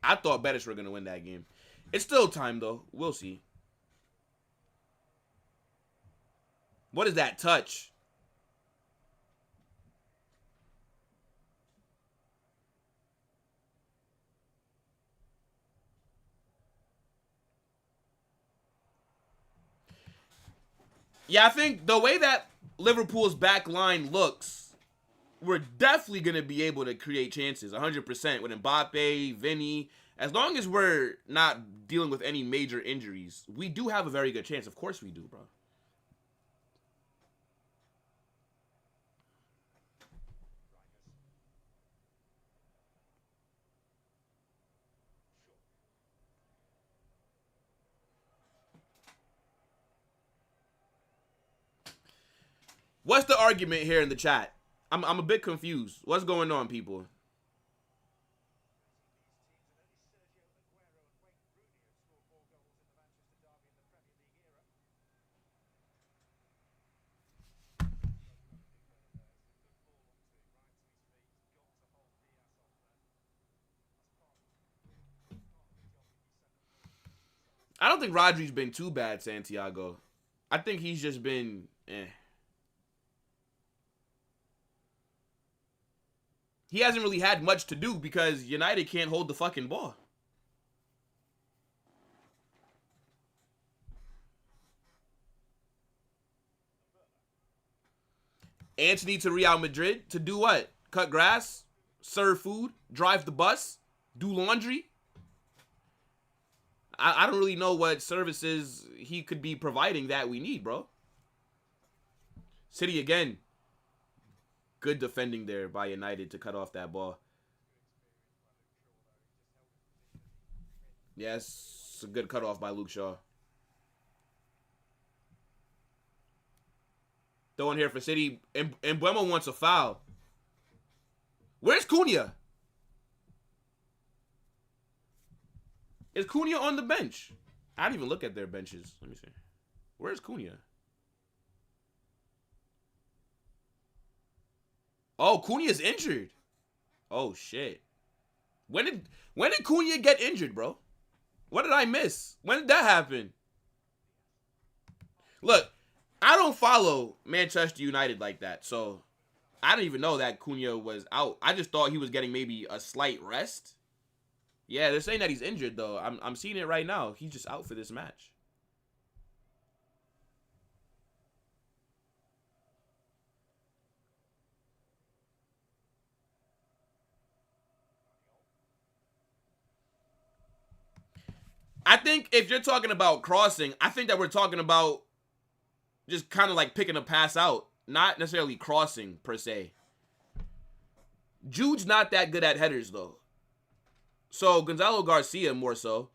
I thought Betis were going to win that game. It's still time, though. We'll see. What is that touch? Yeah, I think the way that Liverpool's back line looks, we're definitely going to be able to create chances 100% with Mbappe, Vinny. As long as we're not dealing with any major injuries, we do have a very good chance. Of course we do, bro. What's the argument here in the chat? I'm a bit confused. What's going on, people? I don't think Rodri's been too bad, Santiago. I think he's just been He hasn't really had much to do because United can't hold the fucking ball. Antony to Real Madrid to do what? Cut grass, serve food, drive the bus, do laundry. I don't really know what services he could be providing that we need, bro. City again. Good defending there by United to cut off that ball. Yes, a good cutoff by Luke Shaw. Throwing here for City. And Mbuemo wants a foul. Where's Cunha? Is Cunha on the bench? I didn't even look at their benches. Let me see. Where's Cunha? Oh, Cunha's injured. Oh, shit. When did Cunha get injured, bro? What did I miss? When did that happen? Look, I don't follow Manchester United like that, so I didn't even know that Cunha was out. I just thought he was getting maybe a slight rest. Yeah, they're saying that he's injured, though. I'm seeing it right now. He's just out for this match. I think if you're talking about crossing, I think that we're talking about just kind of like picking a pass out, not necessarily crossing per se. Jude's not that good at headers, though. So Gonzalo Garcia more so.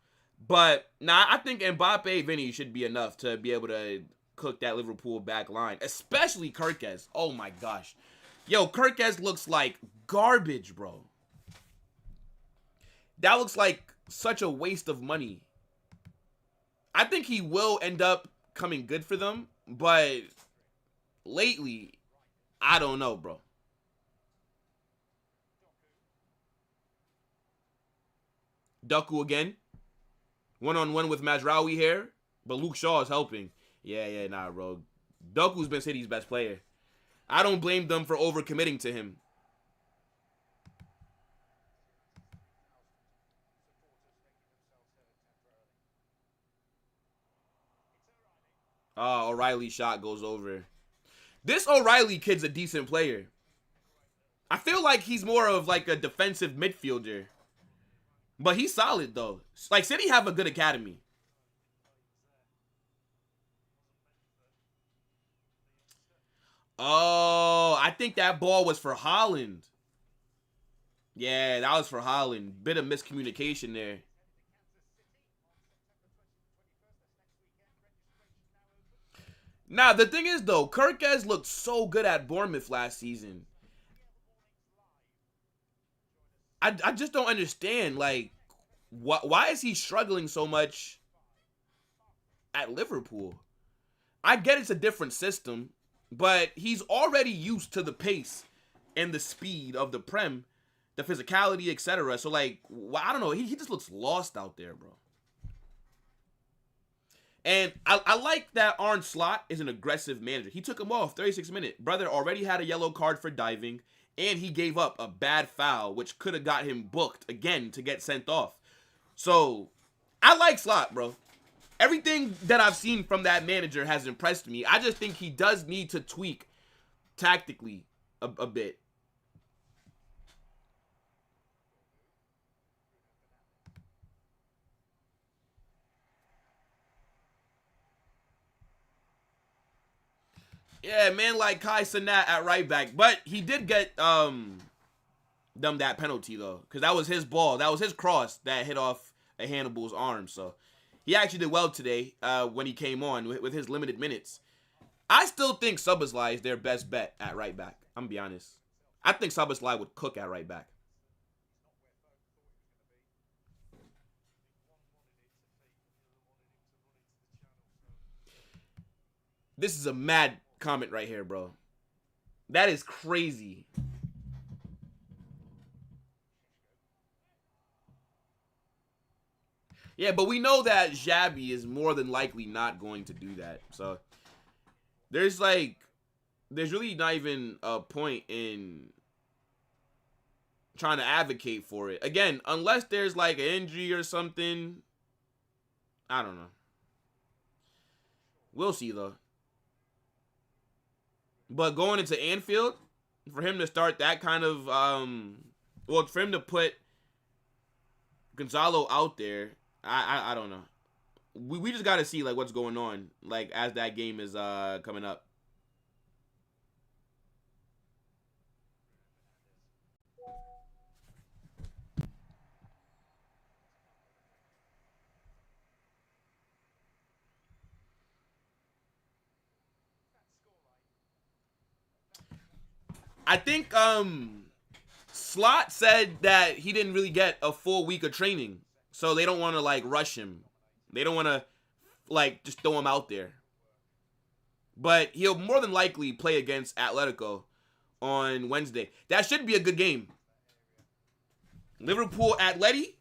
But nah, I think Mbappe, Vinny should be enough to be able to cook that Liverpool back line, especially Kirkes. Oh my gosh. Yo, Kirkes looks like garbage, bro. That looks like such a waste of money. I think he will end up coming good for them, but lately, I don't know, bro. Doku again. One-on-one with Mazraoui here, but Luke Shaw is helping. Yeah, nah, bro. Doku's been City's best player. I don't blame them for overcommitting to him. O'Reilly's shot goes over. This O'Reilly kid's a decent player. I feel like he's more of like a defensive midfielder. But he's solid though. Like City have a good academy. Oh, I think that ball was for Holland. Yeah, that was for Holland. Bit of miscommunication there. Now, the thing is, though, Kirkez looked so good at Bournemouth last season. I just don't understand, like, why is he struggling so much at Liverpool? I get it's a different system, but he's already used to the pace and the speed of the Prem, the physicality, etc. So, like, I don't know. He just looks lost out there, bro. And I like that Arne Slot is an aggressive manager. He took him off 36 minutes. Brother already had a yellow card for diving, and he gave up a bad foul, which could have got him booked again to get sent off. So, I like Slot, bro. Everything that I've seen from that manager has impressed me. I just think he does need to tweak tactically a bit. Yeah, man, like Kai Cenat at right back. But he did get them that penalty, though. Because that was his ball. That was his cross that hit off a Hannibal's arm. So he actually did well today when he came on with his limited minutes. I still think Szoboszlai is their best bet at right back. I'm going to be honest. I think Szoboszlai would cook at right back. This is a mad comment right here, bro. That is crazy. Yeah, but we know that Xabi is more than likely not going to do that. So there's really not even a point in trying to advocate for it. Again, unless there's like an injury or something. I don't know. We'll see though. But going into Anfield, for him to start that kind of, well, for him to put Gonzalo out there, I don't know. We just got to see, like, what's going on, like, as that game is coming up. I think Slot said that he didn't really get a full week of training, so they don't want to like rush him. They don't want to like just throw him out there. But he'll more than likely play against Atletico on Wednesday. That should be a good game. Liverpool, Atleti,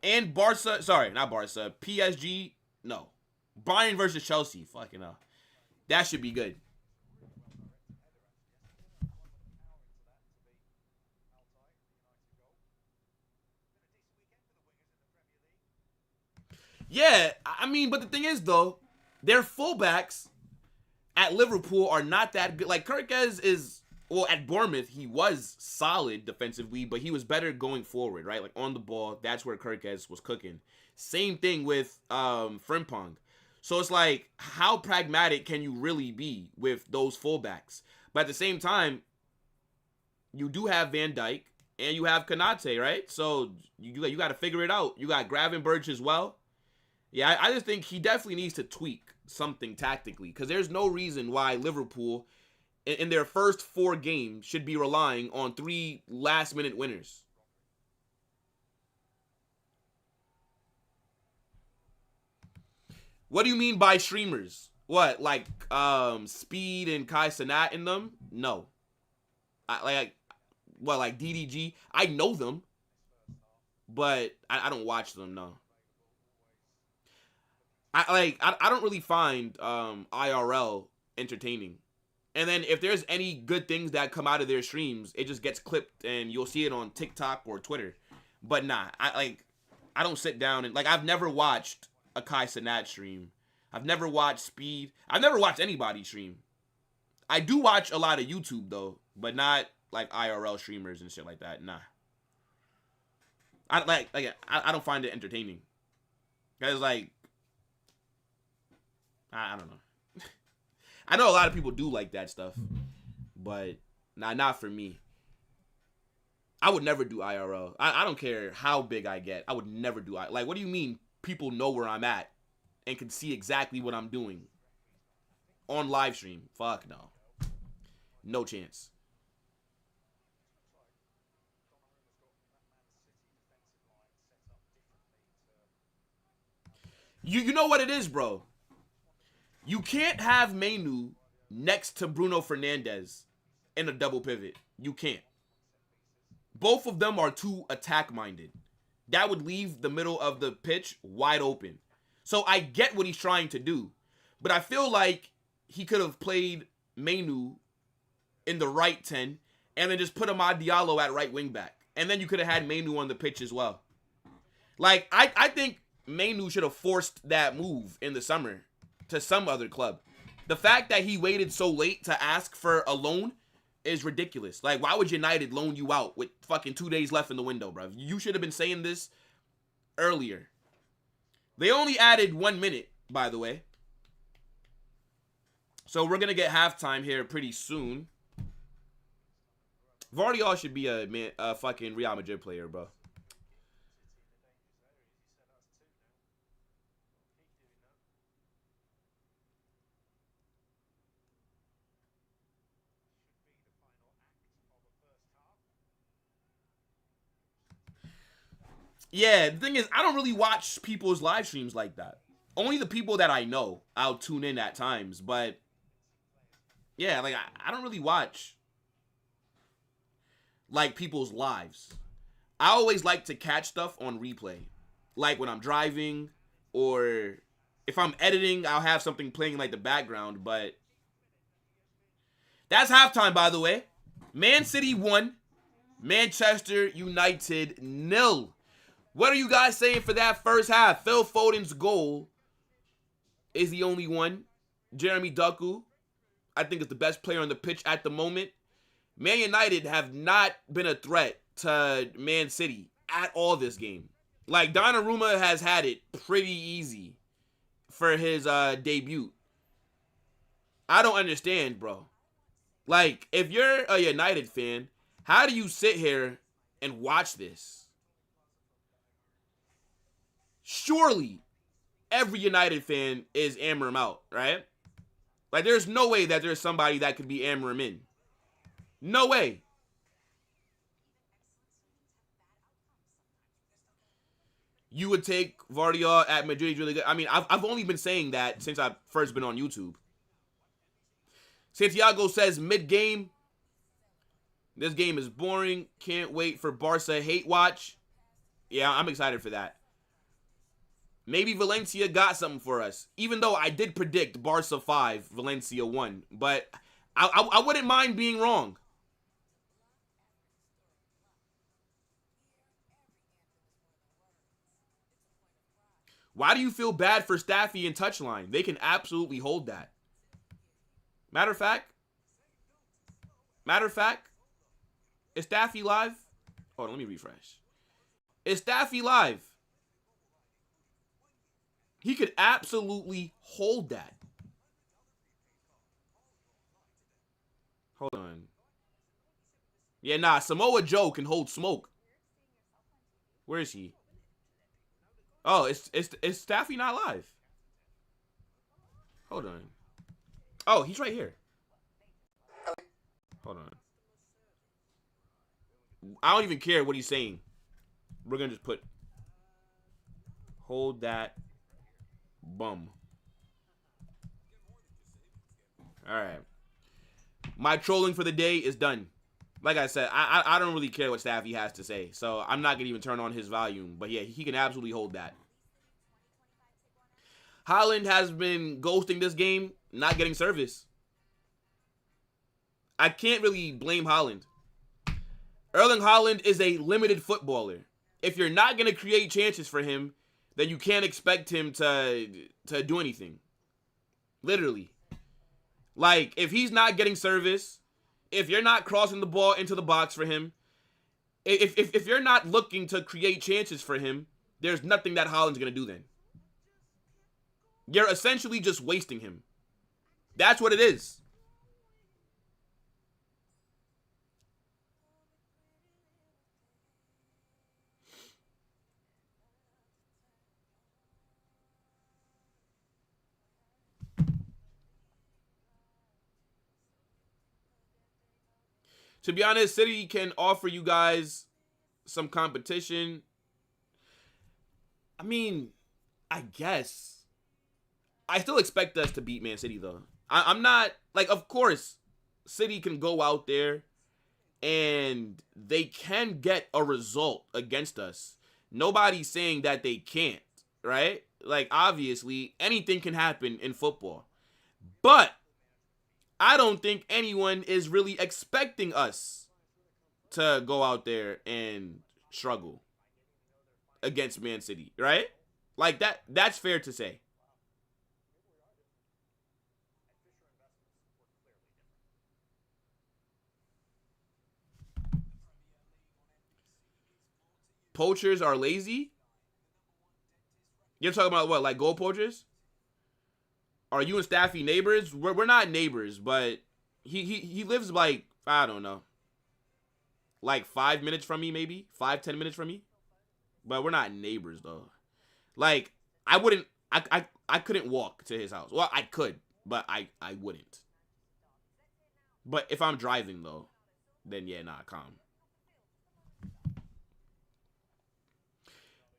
and Barca. Sorry, not Barca. PSG. No, Bayern versus Chelsea. Fucking hell. That should be good. Yeah, I mean, but the thing is, though, their fullbacks at Liverpool are not that good. Like, Kirkez is, well, at Bournemouth, he was solid defensively, but he was better going forward, right? Like, on the ball, that's where Kirkez was cooking. Same thing with Frimpong. So it's like, how pragmatic can you really be with those fullbacks? But at the same time, you do have Van Dijk, and you have Konate, right? So you got to figure it out. You got Gravenberch as well. Yeah, I just think he definitely needs to tweak something tactically because there's no reason why Liverpool, in their first 4 games, should be relying on 3 last-minute winners. What do you mean by streamers? What, like Speed and Kai Cenat in them? No. Like DDG? I know them, but I don't watch them, no. I don't really find IRL entertaining. And then if there's any good things that come out of their streams, it just gets clipped and you'll see it on TikTok or Twitter. But nah, I don't sit down and like I've never watched a Kai Cenat stream. I've never watched Speed. I've never watched anybody stream. I do watch a lot of YouTube though, but not like IRL streamers and shit like that. Nah. I don't find it entertaining. Cause like I don't know. I know a lot of people do like that stuff, but not for me. I would never do IRL. I don't care how big I get. I would never do IRL. Like, what do you mean people know where I'm at and can see exactly what I'm doing on live stream? Fuck no. No chance. You know what it is, bro? You can't have Mainu next to Bruno Fernandes in a double pivot. You can't. Both of them are too attack-minded. That would leave the middle of the pitch wide open. So I get what he's trying to do. But I feel like he could have played Mainu in the right 10 and then just put Amad Diallo at right wing back. And then you could have had Mainu on the pitch as well. Like, I think Mainu should have forced that move in the summer to some other club. The fact that he waited so late to ask for a loan is ridiculous. Like, why would United loan you out with fucking 2 days left in the window, bro? You should have been saying this earlier. They only added 1 minute, by the way. So we're going to get halftime here pretty soon. Vardy should be a fucking Real Madrid player, bro. Yeah, the thing is, I don't really watch people's live streams like that. Only the people that I know, I'll tune in at times. But, yeah, like, I don't really watch, like, people's lives. I always like to catch stuff on replay. Like, when I'm driving, or if I'm editing, I'll have something playing in, like, the background. But that's halftime, by the way. Man City 1, Manchester United 0. What are you guys saying for that first half? Phil Foden's goal is the only one. Jeremy Doku, I think, is the best player on the pitch at the moment. Man United have not been a threat to Man City at all this game. Like, Donnarumma has had it pretty easy for his debut. I don't understand, bro. Like, if you're a United fan, how do you sit here and watch this? Surely, every United fan is Ammer him out, right? Like, there's no way that there's somebody that could be Ammer him in. No way. You would take Vardy at Madrid. He's really good. I mean, I've only been saying that since I've first been on YouTube. Santiago says, mid-game, this game is boring. Can't wait for Barca hate watch. Yeah, I'm excited for that. Maybe Valencia got something for us. Even though I did predict Barca 5, Valencia 1. But I wouldn't mind being wrong. Why do you feel bad for Staffy and Touchline? They can absolutely hold that. Matter of fact, is Staffy live? Hold on, let me refresh. Is Staffy live? He could absolutely hold that. Hold on. Yeah, nah, Samoa Joe can hold smoke. Where is he? Oh, is Staffy not live? Hold on. Oh, he's right here. Hold on. I don't even care what he's saying. We're going to just put hold that bum. Alright. My trolling for the day is done. Like I said, I don't really care what Staffy has to say. So I'm not going to even turn on his volume. But yeah, he can absolutely hold that. Haaland has been ghosting this game, not getting service. I can't really blame Haaland. Erling Haaland is a limited footballer. If you're not going to create chances for him, then you can't expect him to do anything. Literally. Like, if he's not getting service, if you're not crossing the ball into the box for him, if you're not looking to create chances for him, there's nothing that Haaland's going to do then. You're essentially just wasting him. That's what it is. To be honest, City can offer you guys some competition. I mean, I guess. I still expect us to beat Man City, though. I'm not, like, of course, City can go out there and they can get a result against us. Nobody's saying that they can't, right? Like, obviously, anything can happen in football. But I don't think anyone is really expecting us to go out there and struggle against Man City, right? Like, that's fair to say. Poachers are lazy? You're talking about what, like goal poachers? Are you and Staffy neighbors? We're not neighbors, but he lives like, I don't know, like 5 minutes from me, maybe 5-10 minutes from me. But we're not neighbors though. Like, I couldn't walk to his house. Well, I could, but I wouldn't. But if I'm driving though, then yeah, nah, calm.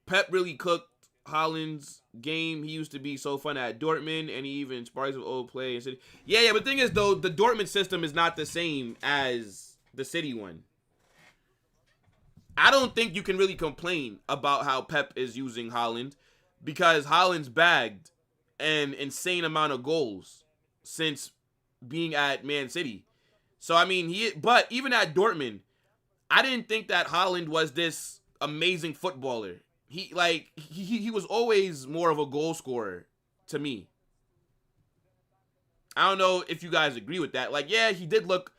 Pep really cooked Haaland's game. He used to be so fun at Dortmund, and he even sparks with old play and City. Yeah, but the thing is, though, the Dortmund system is not the same as the City one. I don't think you can really complain about how Pep is using Haaland, because Haaland's bagged an insane amount of goals since being at Man City. So, I mean, but even at Dortmund, I didn't think that Haaland was this amazing footballer. He was always more of a goal scorer to me. I don't know if you guys agree with that. Like, yeah, he did look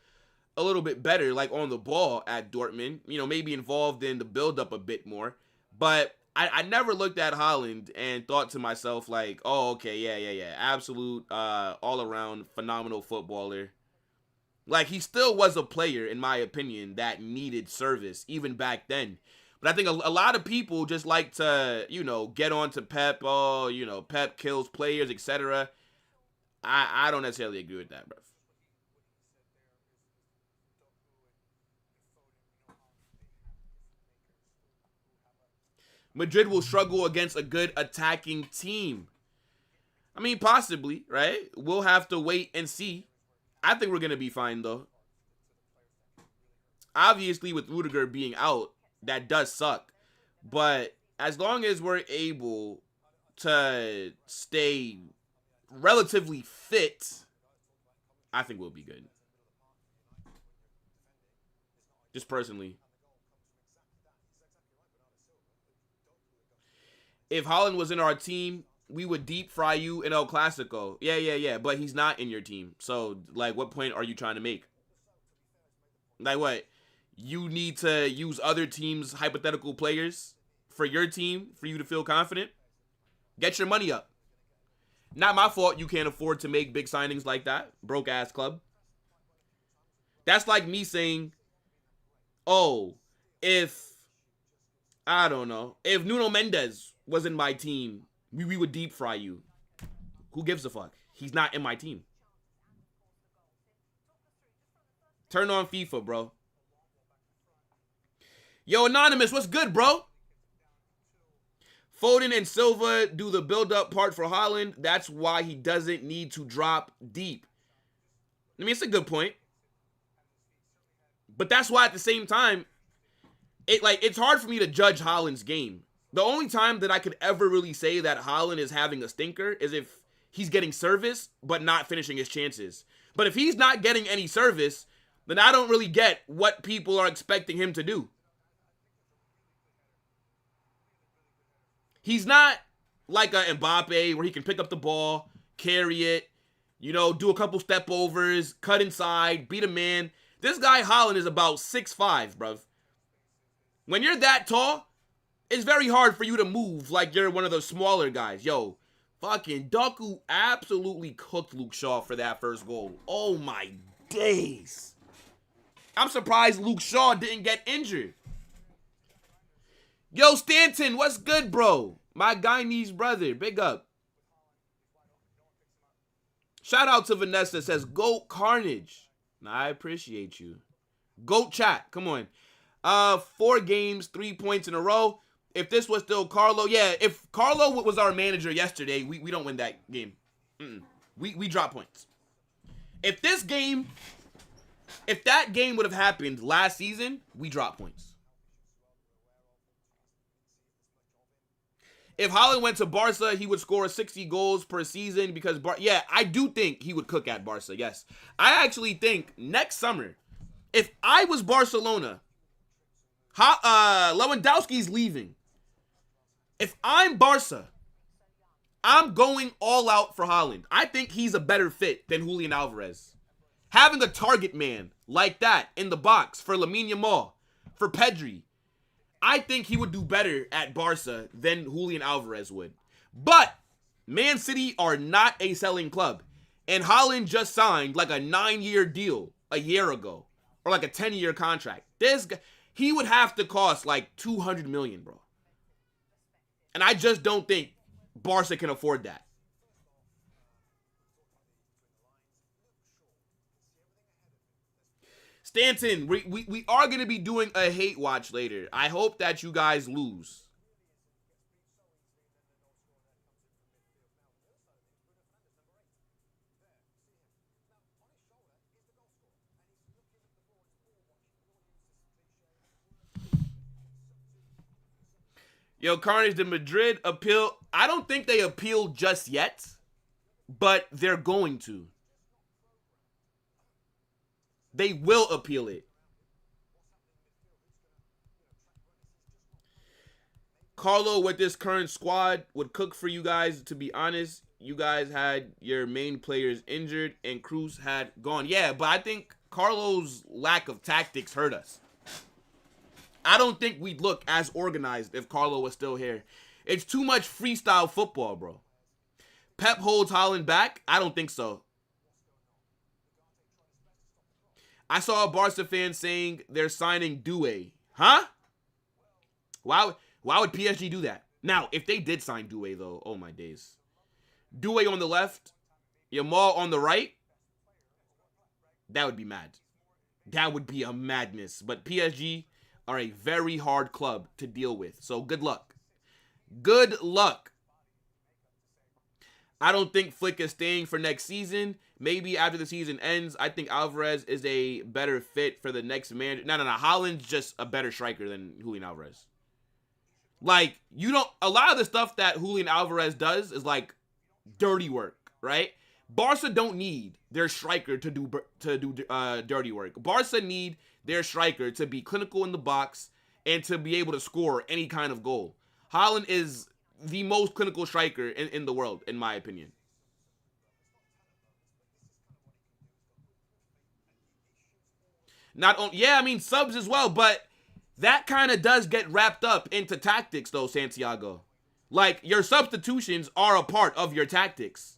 a little bit better, like, on the ball at Dortmund. You know, maybe involved in the build-up a bit more. But I never looked at Haaland and thought to myself, like, oh, okay, yeah. Absolute, all-around phenomenal footballer. Like, he still was a player, in my opinion, that needed service, even back then. But I think a lot of people just like to, you know, get on to Pep. Oh, you know, Pep kills players, etc. I don't necessarily agree with that, bro. Madrid will struggle against a good attacking team. I mean, possibly, right? We'll have to wait and see. I think we're going to be fine, though. Obviously, with Rudiger being out, that does suck. But as long as we're able to stay relatively fit, I think we'll be good. Just personally. If Haaland was in our team, we would deep fry you in El Clasico. Yeah. But he's not in your team. So, like, what point are you trying to make? Like, what? You need to use other teams' hypothetical players for your team for you to feel confident? Get your money up. Not my fault you can't afford to make big signings like that. Broke ass club. That's like me saying, oh, if, I don't know, if Nuno Mendes was in my team, we would deep fry you. Who gives a fuck? He's not in my team. Turn on FIFA, bro. Yo, Anonymous, what's good, bro? Foden and Silva do the build-up part for Haaland. That's why he doesn't need to drop deep. I mean, it's a good point. But that's why at the same time, it's hard for me to judge Haaland's game. The only time that I could ever really say that Haaland is having a stinker is if he's getting service but not finishing his chances. But if he's not getting any service, then I don't really get what people are expecting him to do. He's not like a Mbappe where he can pick up the ball, carry it, You know, do a couple step overs, cut inside, beat a man. This guy Haaland is about 6'5", bruv. When you're that tall, it's very hard for you to move like you're one of the smaller guys. Yo, fucking Doku absolutely cooked Luke Shaw for that first goal. Oh my days. I'm surprised Luke Shaw didn't get injured. Yo, Stanton, what's good, bro? My Guyanese brother, big up. Shout out to Vanessa, says, GOAT Carnage. Nah, I appreciate you. GOAT chat, come on. 4 games, 3 points in a row. If this was still Carlo, yeah, if Carlo was our manager yesterday, we don't win that game. We drop points. If that game would have happened last season, we drop points. If Haaland went to Barca, he would score 60 goals per season because, yeah, I do think he would cook at Barca, yes. I actually think next summer, if I was Barcelona, Lewandowski's leaving. If I'm Barca, I'm going all out for Haaland. I think he's a better fit than Julian Alvarez. Having a target man like that in the box for Lamine Yamal, for Pedri, I think he would do better at Barca than Julian Alvarez would. But Man City are not a selling club. And Haaland just signed like a 9-year deal a year ago. Or like a 10-year contract. This guy, he would have to cost like $200 million, bro. And I just don't think Barca can afford that. Stanton, we are going to be doing a hate watch later. I hope that you guys lose. Yo, Carnage, did Madrid appeal? I don't think they appealed just yet, but they're going to. They will appeal it. Carlo with this current squad would cook for you guys, to be honest. You guys had your main players injured and Cruz had gone. Yeah, but I think Carlo's lack of tactics hurt us. I don't think we'd look as organized if Carlo was still here. It's too much freestyle football, bro. Pep holds Haaland back? I don't think so. I saw a Barca fan saying they're signing Doué. Huh? Why would PSG do that? Now, if they did sign Doué, though, oh my days. Doué on the left, Yamal on the right, that would be mad. That would be a madness. But PSG are a very hard club to deal with. So good luck. Good luck. I don't think Flick is staying for next season. Maybe after the season ends, I think Alvarez is a better fit for the next manager. No. Haaland's just a better striker than Julian Alvarez. Like, a lot of the stuff that Julian Alvarez does is like dirty work, right? Barca don't need their striker to do dirty work. Barca need their striker to be clinical in the box and to be able to score any kind of goal. Haaland is the most clinical striker in the world, in my opinion. Subs as well, but that kind of does get wrapped up into tactics, though, Santiago. Like, your substitutions are a part of your tactics.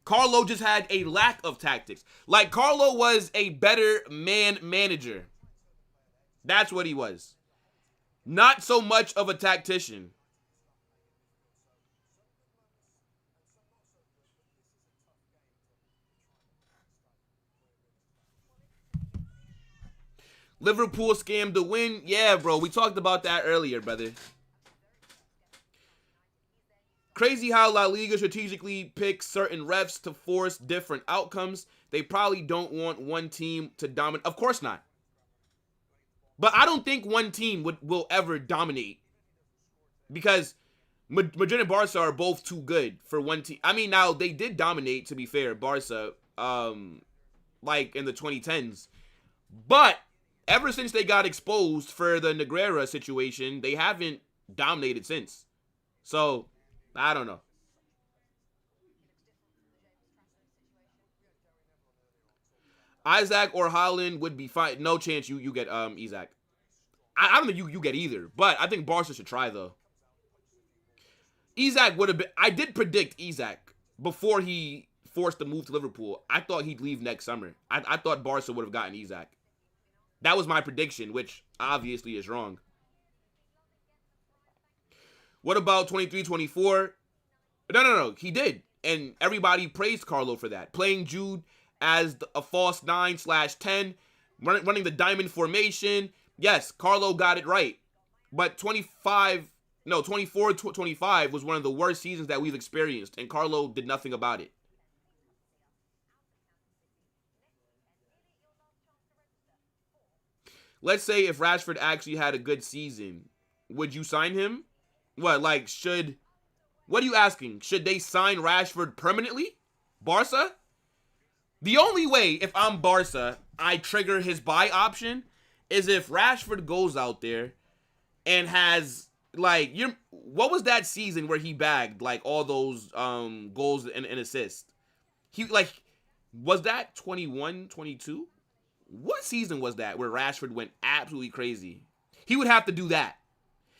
Carlo just had a lack of tactics. Like, Carlo was a better manager. That's what he was. Not so much of a tactician. Liverpool scammed the win. Yeah, bro. We talked about that earlier, brother. Crazy how La Liga strategically picks certain refs to force different outcomes. They probably don't want one team to dominate. Of course not. But I don't think one team will ever dominate. Because Madrid and Barca are both too good for one team. I mean, now, they did dominate, to be fair, Barca, like in the 2010s. But ever since they got exposed for the Negreira situation, they haven't dominated since. So, I don't know. Isaac or Haaland would be fine. No chance you get Isaac. I don't think you get either, but I think Barca should try though. Isaac would have been. I did predict Isaac before he forced the move to Liverpool. I thought he'd leave next summer. I thought Barca would have gotten Isaac. That was my prediction, which obviously is wrong. What about 23-24? No. He did. And everybody praised Carlo for that. Playing Jude as a false 9/10, running the diamond formation. Yes, Carlo got it right. But 24-25 was one of the worst seasons that we've experienced, and Carlo did nothing about it. Let's say if Rashford actually had a good season, would you sign him? What are you asking? Should they sign Rashford permanently? Barca? The only way, if I'm Barca, I trigger his buy option is if Rashford goes out there and has, what was that season where he bagged, all those goals and assists? Was that 21, 22? What season was that where Rashford went absolutely crazy? He would have to do that.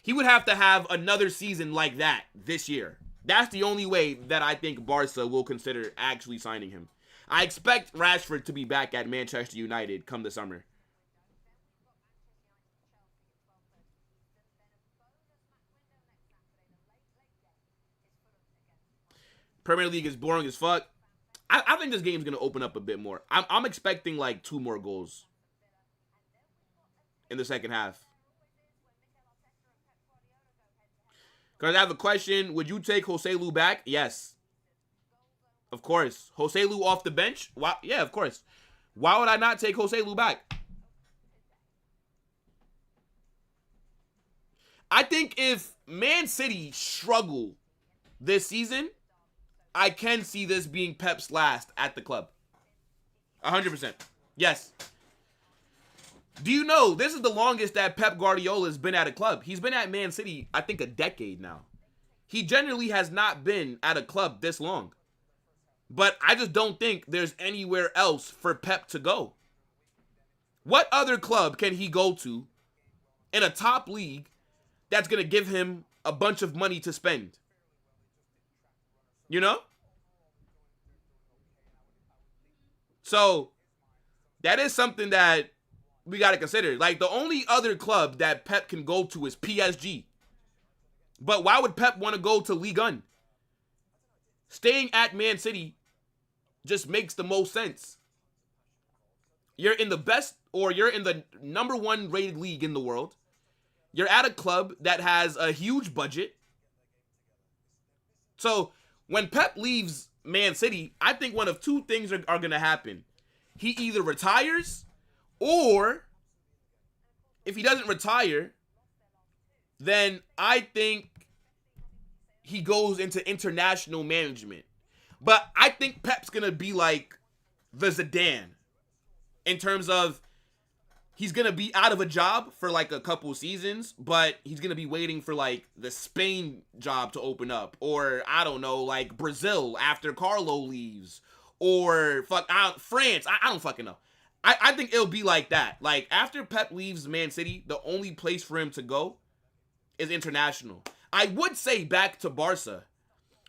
He would have to have another season like that this year. That's the only way that I think Barca will consider actually signing him. I expect Rashford to be back at Manchester United come the summer. Premier League is boring as fuck. I think this game's going to open up a bit more. I'm expecting 2 more goals in the second half. Because I have a question. Would you take Joselu back? Yes. Of course. Joselu off the bench? Why? Yeah, of course. Why would I not take Joselu back? I think if Man City struggle this season, I can see this being Pep's last at the club. 100%. Yes. Do you know this is the longest that Pep Guardiola has been at a club? He's been at Man City, I think, a decade now. He generally has not been at a club this long. But I just don't think there's anywhere else for Pep to go. What other club can he go to in a top league that's going to give him a bunch of money to spend? You know? So, that is something that we got to consider. The only other club that Pep can go to is PSG. But why would Pep want to go to Ligue 1? Staying at Man City just makes the most sense. You're in the best, or you're in the number 1 rated league in the world. You're at a club that has a huge budget. So, when Pep leaves Man City, I think one of 2 things are going to happen. He either retires, or if he doesn't retire, then I think he goes into international management. But I think Pep's going to be like the Zidane in terms of he's going to be out of a job for a couple seasons, but he's going to be waiting for the Spain job to open up, or I don't know, Brazil after Carlo leaves, or France. I don't fucking know. I think it'll be like that. After Pep leaves Man City, the only place for him to go is international. I would say back to Barca,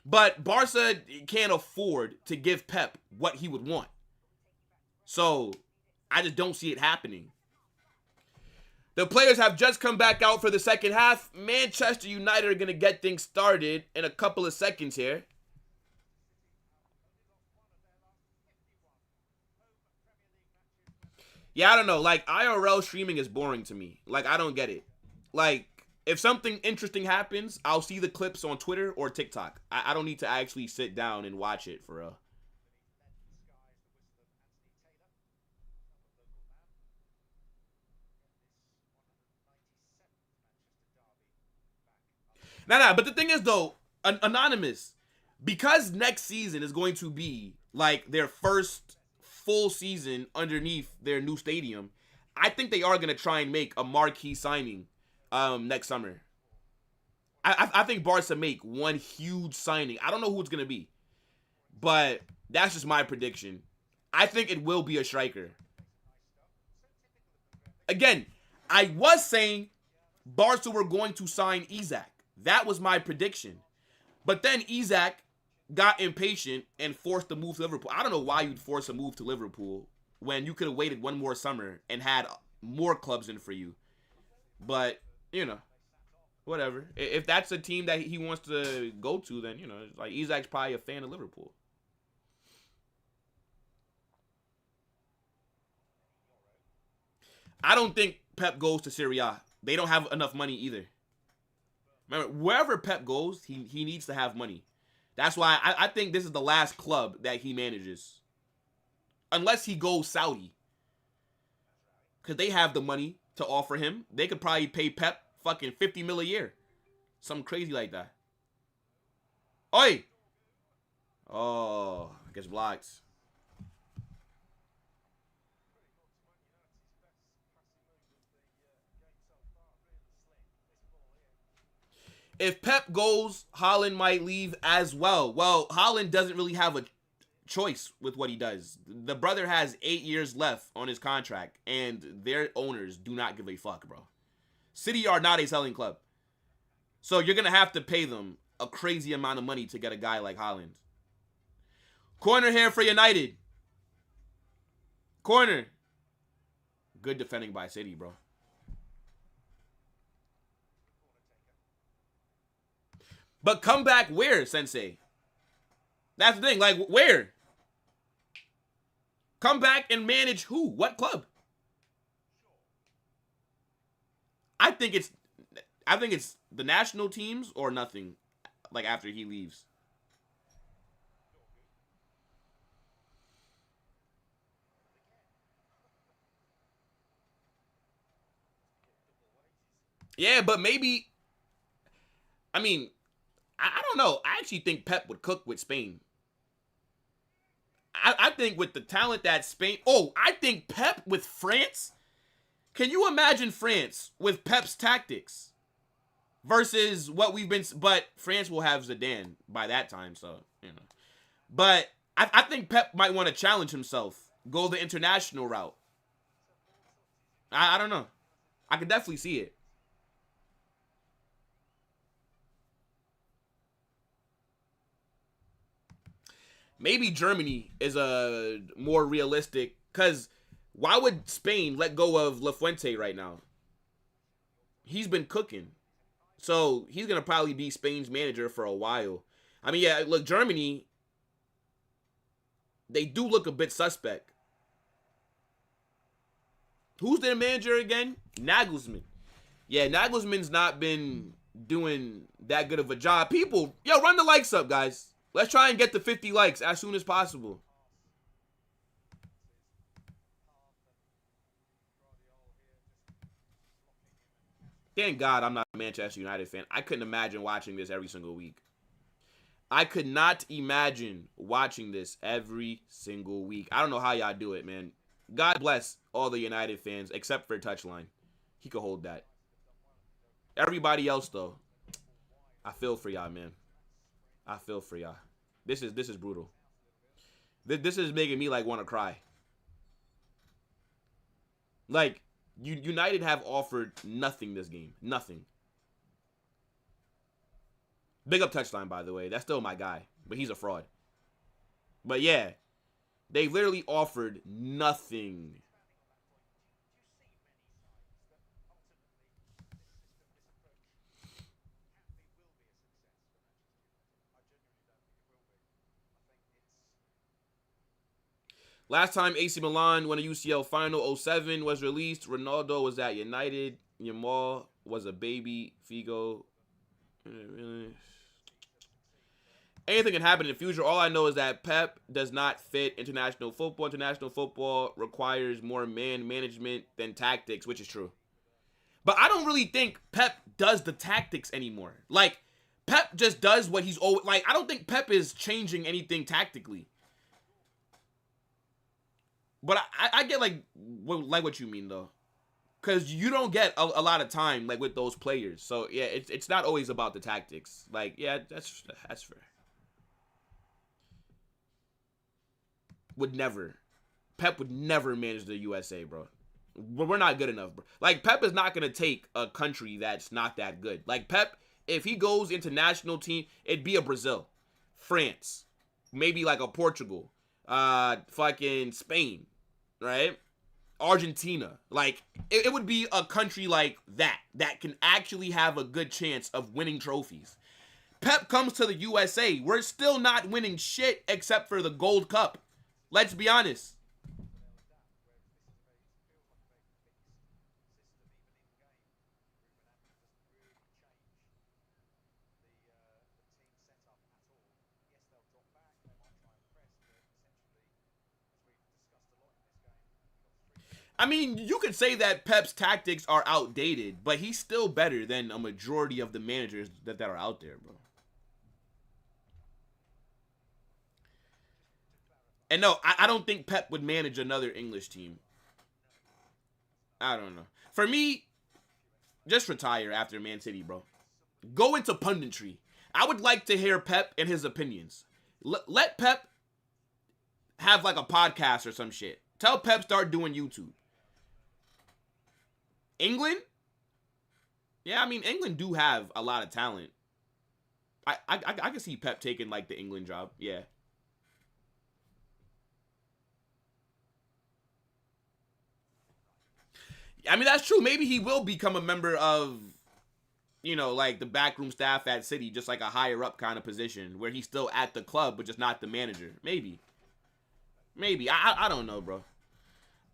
but Barca can't afford to give Pep what he would want. So I just don't see it happening. The players have just come back out for the second half. Manchester United are going to get things started in a couple of seconds here. Yeah, I don't know. IRL streaming is boring to me. I don't get it. If something interesting happens, I'll see the clips on Twitter or TikTok. I don't need to actually sit down and watch it for real. Nah, but the thing is, though, Anonymous, because next season is going to be, their first full season underneath their new stadium, I think they are going to try and make a marquee signing next summer. I think Barca make one huge signing. I don't know who it's going to be, but that's just my prediction. I think it will be a striker. again, I was saying Barca were going to sign Isak. That was my prediction. But then Isak got impatient and forced the move to Liverpool. I don't know why you'd force a move to Liverpool when you could have waited one more summer and had more clubs in for you. But, you know, whatever. If that's a team that he wants to go to, then, you know, like Isak's probably a fan of Liverpool. I don't think Pep goes to Serie A. They don't have enough money either. Remember, wherever Pep goes, he needs to have money. That's why I think this is the last club that he manages. Unless he goes Saudi. Because they have the money to offer him. They could probably pay Pep fucking 50 mil a year. Something crazy like that. Oi! Oh, I guess blocked. If Pep goes, Haaland might leave as well. Well, Haaland doesn't really have a choice with what he does. The brother has 8 years left on his contract, and their owners do not give a fuck, bro. City are not a selling club. So you're going to have to pay them a crazy amount of money to get a guy like Haaland. Corner here for United. Corner. Good defending by City, bro. But come back where, Sensei? That's the thing. Like, where? Come back and manage who? What club? I think it's the national teams or nothing. Like, after he leaves. Yeah, but maybe... I mean... I don't know. I actually think Pep would cook with Spain. I think with the talent that Spain... Oh, I think Pep with France? Can you imagine France with Pep's tactics? Versus what we've been... But France will have Zidane by that time, so, you know. But I think Pep might want to challenge himself. Go the international route. I don't know. I could definitely see it. Maybe Germany is a more realistic, because why would Spain let go of La Fuente right now? He's been cooking. So he's going to probably be Spain's manager for a while. I mean, yeah, look, Germany, they do look a bit suspect. Who's their manager again? Nagelsmann. Yeah, Nagelsmann's not been doing that good of a job. People, yo, run the likes up, guys. Let's try and get to 50 likes as soon as possible. Thank God I'm not a Manchester United fan. I couldn't imagine watching this every single week. I could not imagine watching this every single week. I don't know how y'all do it, man. God bless all the United fans, except for Touchline. He could hold that. Everybody else, though, I feel for y'all, man. I feel for y'all. This is brutal. This is making me, like, want to cry. Like, United have offered nothing this game. Nothing. Big up Touchline, by the way. That's still my guy. But he's a fraud. But, yeah. They literally offered nothing. Last time AC Milan won a UCL final, 07 was released. Ronaldo was at United. Yamal was a baby. Figo. Anything can happen in the future. All I know is that Pep does not fit international football. International football requires more man management than tactics, which is true. But I don't really think Pep does the tactics anymore. Like, Pep just does what he's always... Like, I don't think Pep is changing anything tactically. But I get, like what you mean, though. Because you don't get a lot of time, like, with those players. So, yeah, it's not always about the tactics. Like, yeah, that's fair. Would never. Pep would never manage the USA, bro. We're not good enough, bro. Like, Pep is not going to take a country that's not that good. Like, Pep, if he goes into national team, it'd be a Brazil, France, maybe like a Portugal, fucking Spain, right? Argentina. Like, it would be a country like that can actually have a good chance of winning trophies. Pep comes to the USA. We're still not winning shit except for the Gold Cup. Let's be honest. I mean, you could say that Pep's tactics are outdated, but he's still better than a majority of the managers that are out there, bro. And no, I don't think Pep would manage another English team. I don't know. For me, just retire after Man City, bro. Go into punditry. I would like to hear Pep and his opinions. Let Pep have like a podcast or some shit. Tell Pep start doing YouTube. England? Yeah, I mean, England do have a lot of talent. I can see Pep taking like the England job. Yeah. I mean, that's true. Maybe he will become a member of, you know, like the backroom staff at City, just like a higher up kind of position where he's still at the club, but just not the manager. Maybe. I don't know, bro.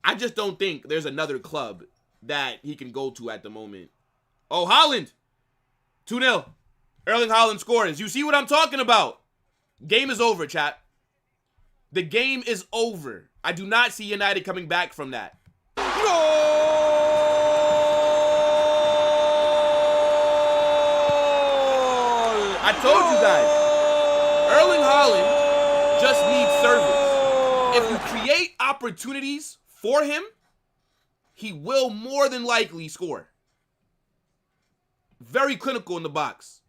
I just don't think there's another club that he can go to at the moment. Oh, Haaland. 2-0. Erling Haaland scores. You see what I'm talking about? Game is over, chat. The game is over. I do not see United coming back from that. I told you guys, Erling Haaland just needs service. If you create opportunities for him, he will more than likely score. Very clinical in the box.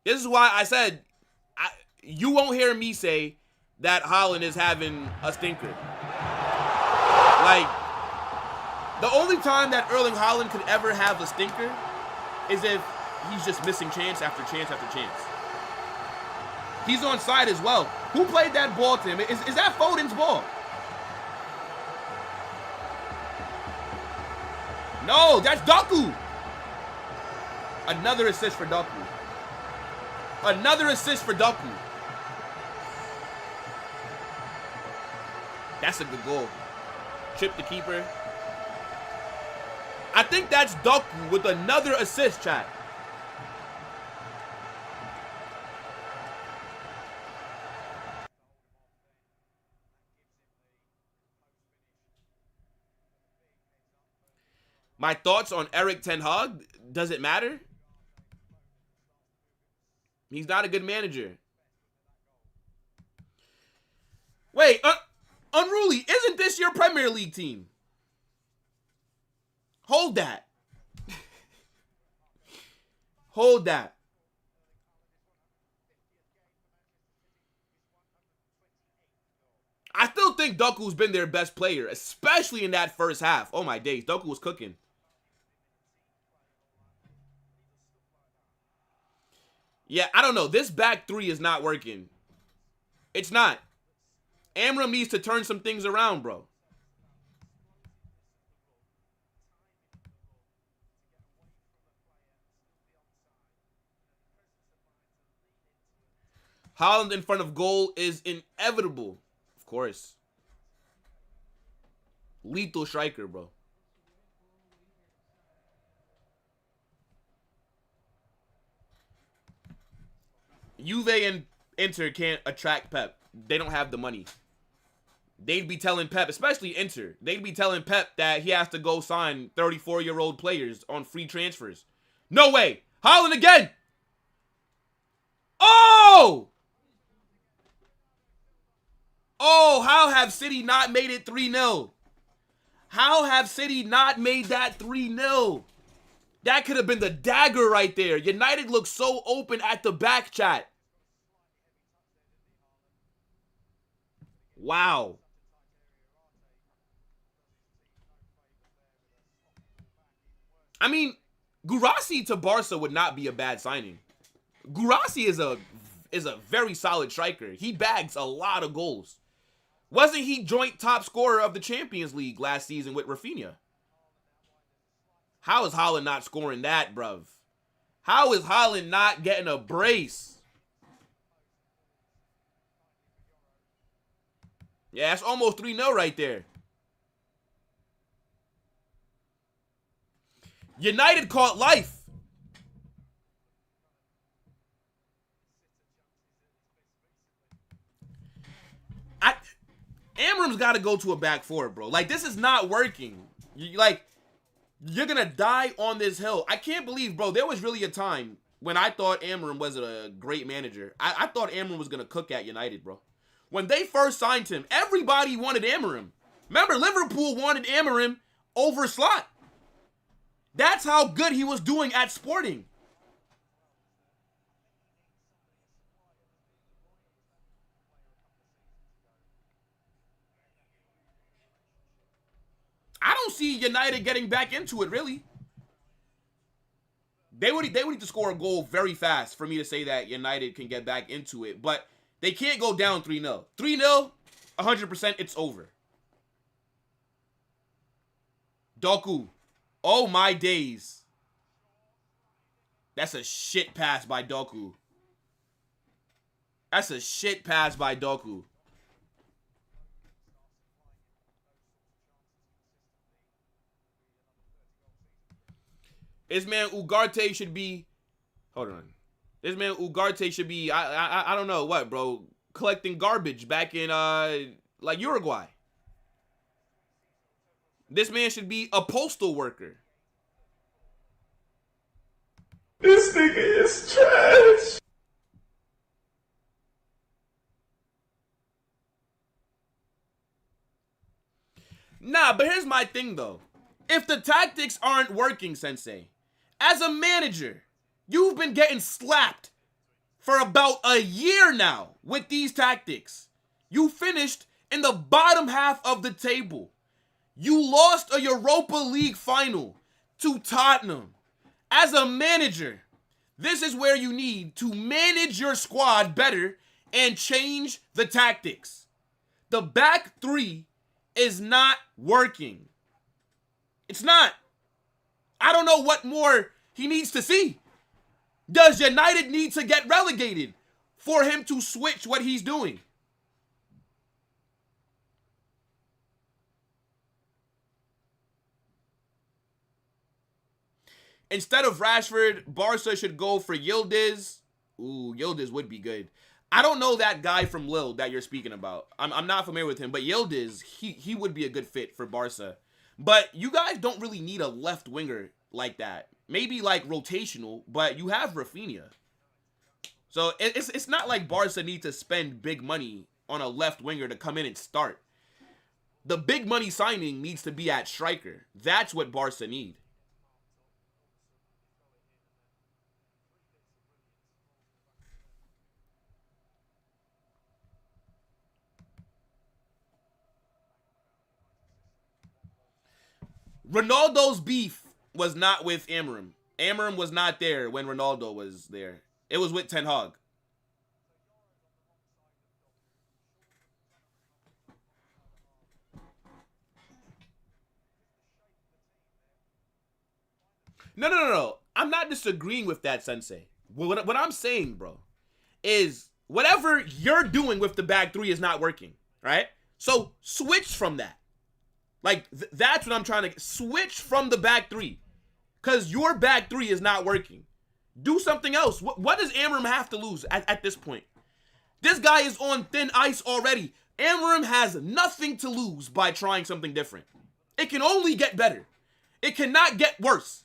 This is why I said, you won't hear me say that Haaland is having a stinker. Like, the only time that Erling Haaland could ever have a stinker is if he's just missing chance after chance after chance. He's onside as well. Who played that ball to him? Is that Foden's ball? No, that's Doku. Another assist for Doku. Another assist for Doku. That's a good goal. Trip the keeper. I think that's Doku with another assist, chat. My thoughts on Erik ten Hag, does it matter? He's not a good manager. Wait, Unruly, isn't this your Premier League team? Hold that. Hold that. I still think Doku's been their best player, especially in that first half. Oh my days, Doku was cooking. Yeah, I don't know. This back three is not working. It's not. Amram needs to turn some things around, bro. Haaland in front of goal is inevitable. Of course. Lethal striker, bro. Juve and Inter can't attract Pep. They don't have the money. They'd be telling Pep, especially Inter, they'd be telling Pep that he has to go sign 34-year-old players on free transfers. No way. Haaland again. Oh! Oh, how have City not made it 3-0? How have City not made that 3-0? That could have been the dagger right there. United looks so open at the back, chat. Wow. I mean, Guirassy to Barca would not be a bad signing. Guirassy is a very solid striker. He bags a lot of goals. Wasn't he joint top scorer of the Champions League last season with Rafinha? How is Haaland not scoring that, bruv? How is Haaland not getting a brace? Yeah, that's almost 3-0 right there. United caught life. Amram's got to go to a back four, bro. Like, this is not working. You're going to die on this hill. I can't believe, bro, there was really a time when I thought Amram was a great manager. I thought Amram was going to cook at United, bro. When they first signed him, everybody wanted Amram. Remember, Liverpool wanted Amram over Slot. That's how good he was doing at Sporting. I don't see United getting back into it, really. They would need to score a goal very fast for me to say that United can get back into it. But they can't go down 3-0. 3-0, 100%, it's over. Doku. Oh, my days. That's a shit pass by Doku. That's a shit pass by Doku. This man Ugarte should be... Hold on. This man Ugarte should be... I don't know what, bro. Collecting garbage back in, like, Uruguay. This man should be a postal worker. This nigga is trash. Nah, but here's my thing, though. If the tactics aren't working, Sensei, as a manager, you've been getting slapped for about a year now with these tactics. You finished in the bottom half of the table. You lost a Europa League final to Tottenham. As a manager, this is where you need to manage your squad better and change the tactics. The back three is not working. It's not. I don't know what more he needs to see. Does United need to get relegated for him to switch what he's doing? Instead of Rashford, Barca should go for Yildiz. Ooh, Yildiz would be good. I don't know that guy from Lille that you're speaking about. I'm not familiar with him, but Yildiz, he would be a good fit for Barca. But you guys don't really need a left winger like that. Maybe like rotational, but you have Rafinha. So it's not like Barca need to spend big money on a left winger to come in and start. The big money signing needs to be at striker. That's what Barca need. Ronaldo's beef was not with Amram. Amram was not there when Ronaldo was there. It was with Ten Hag. No. I'm not disagreeing with that, Sensei. What I'm saying, bro, is whatever you're doing with the back three is not working, right? So switch from that. Like, that's what I'm trying to... Switch from the back three. Because your back three is not working. Do something else. What does Amram have to lose at this point? This guy is on thin ice already. Amram has nothing to lose by trying something different. It can only get better. It cannot get worse.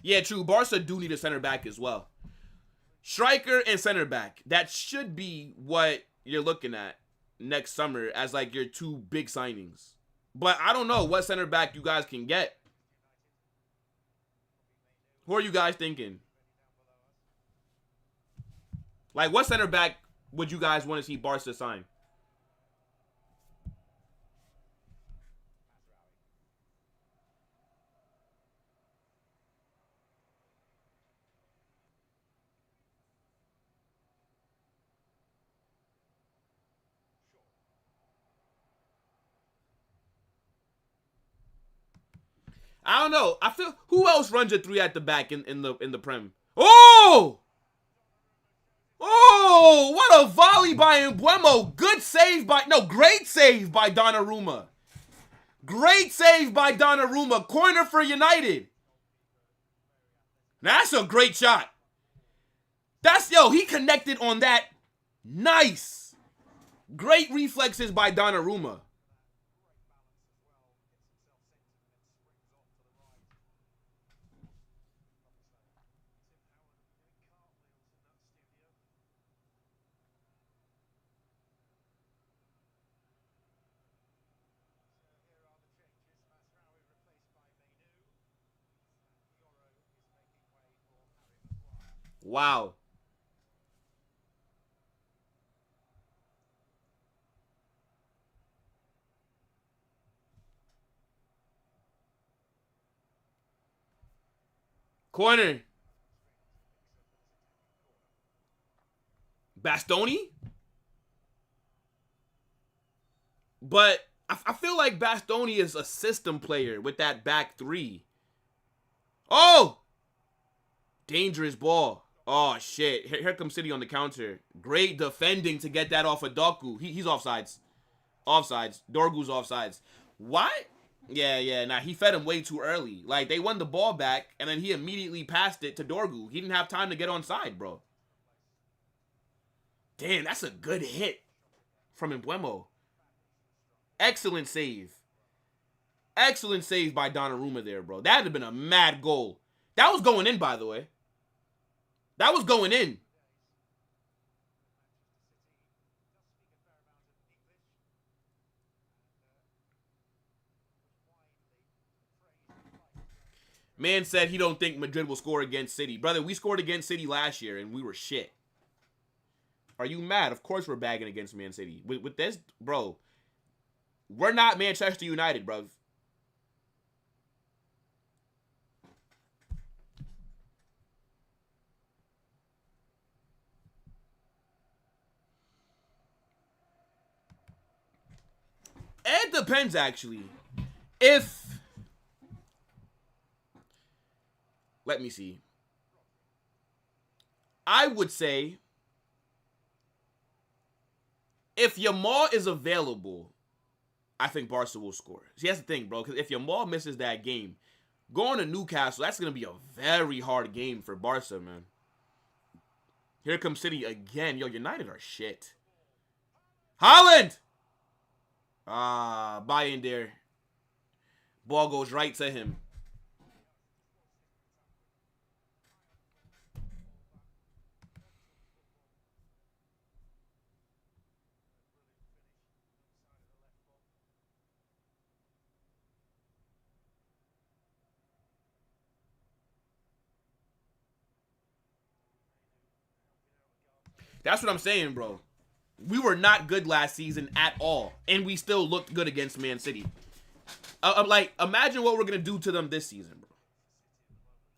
Yeah, true. Barca do need a center back as well. Striker and center back. That should be what you're looking at next summer as like your two big signings. But I don't know what center back you guys can get. Who are you guys thinking? Like, what center back would you guys want to see Barca sign? I don't know. I feel who else runs a 3 at the back in the Prem? Oh! Oh, what a volley by Embuemo. Good save by great save by Donnarumma. Great save by Donnarumma. Corner for United. That's a great shot. He connected on that. Nice. Great reflexes by Donnarumma. Wow. Corner. Bastoni? But I feel like Bastoni is a system player with that back 3. Oh! Dangerous ball. Oh, shit. Here comes City on the counter. Great defending to get that off of Doku. He's offsides. Offsides. Dorgu's offsides. What? Yeah. Nah, he fed him way too early. Like, they won the ball back, and then he immediately passed it to Dorgu. He didn't have time to get onside, bro. Damn, that's a good hit from Embuemo. Excellent save. Excellent save by Donnarumma there, bro. That would have been a mad goal. That was going in, by the way. That was going in. Man said he don't think Madrid will score against City. Brother, we scored against City last year, and we were shit. Are you mad? Of course we're bagging against Man City. With this, bro, we're not Manchester United, bro. It depends, actually. Let me see. I would say if Yamal is available, I think Barca will score. See, that's the thing, bro. Because if Yamal misses that game, going to Newcastle, that's going to be a very hard game for Barca, man. Here comes City again. Yo, United are shit. Haaland! Buy in there. Ball goes right to him. That's what I'm saying, bro. We were not good last season at all, and we still looked good against Man City. Like, imagine what we're going to do to them this season, bro.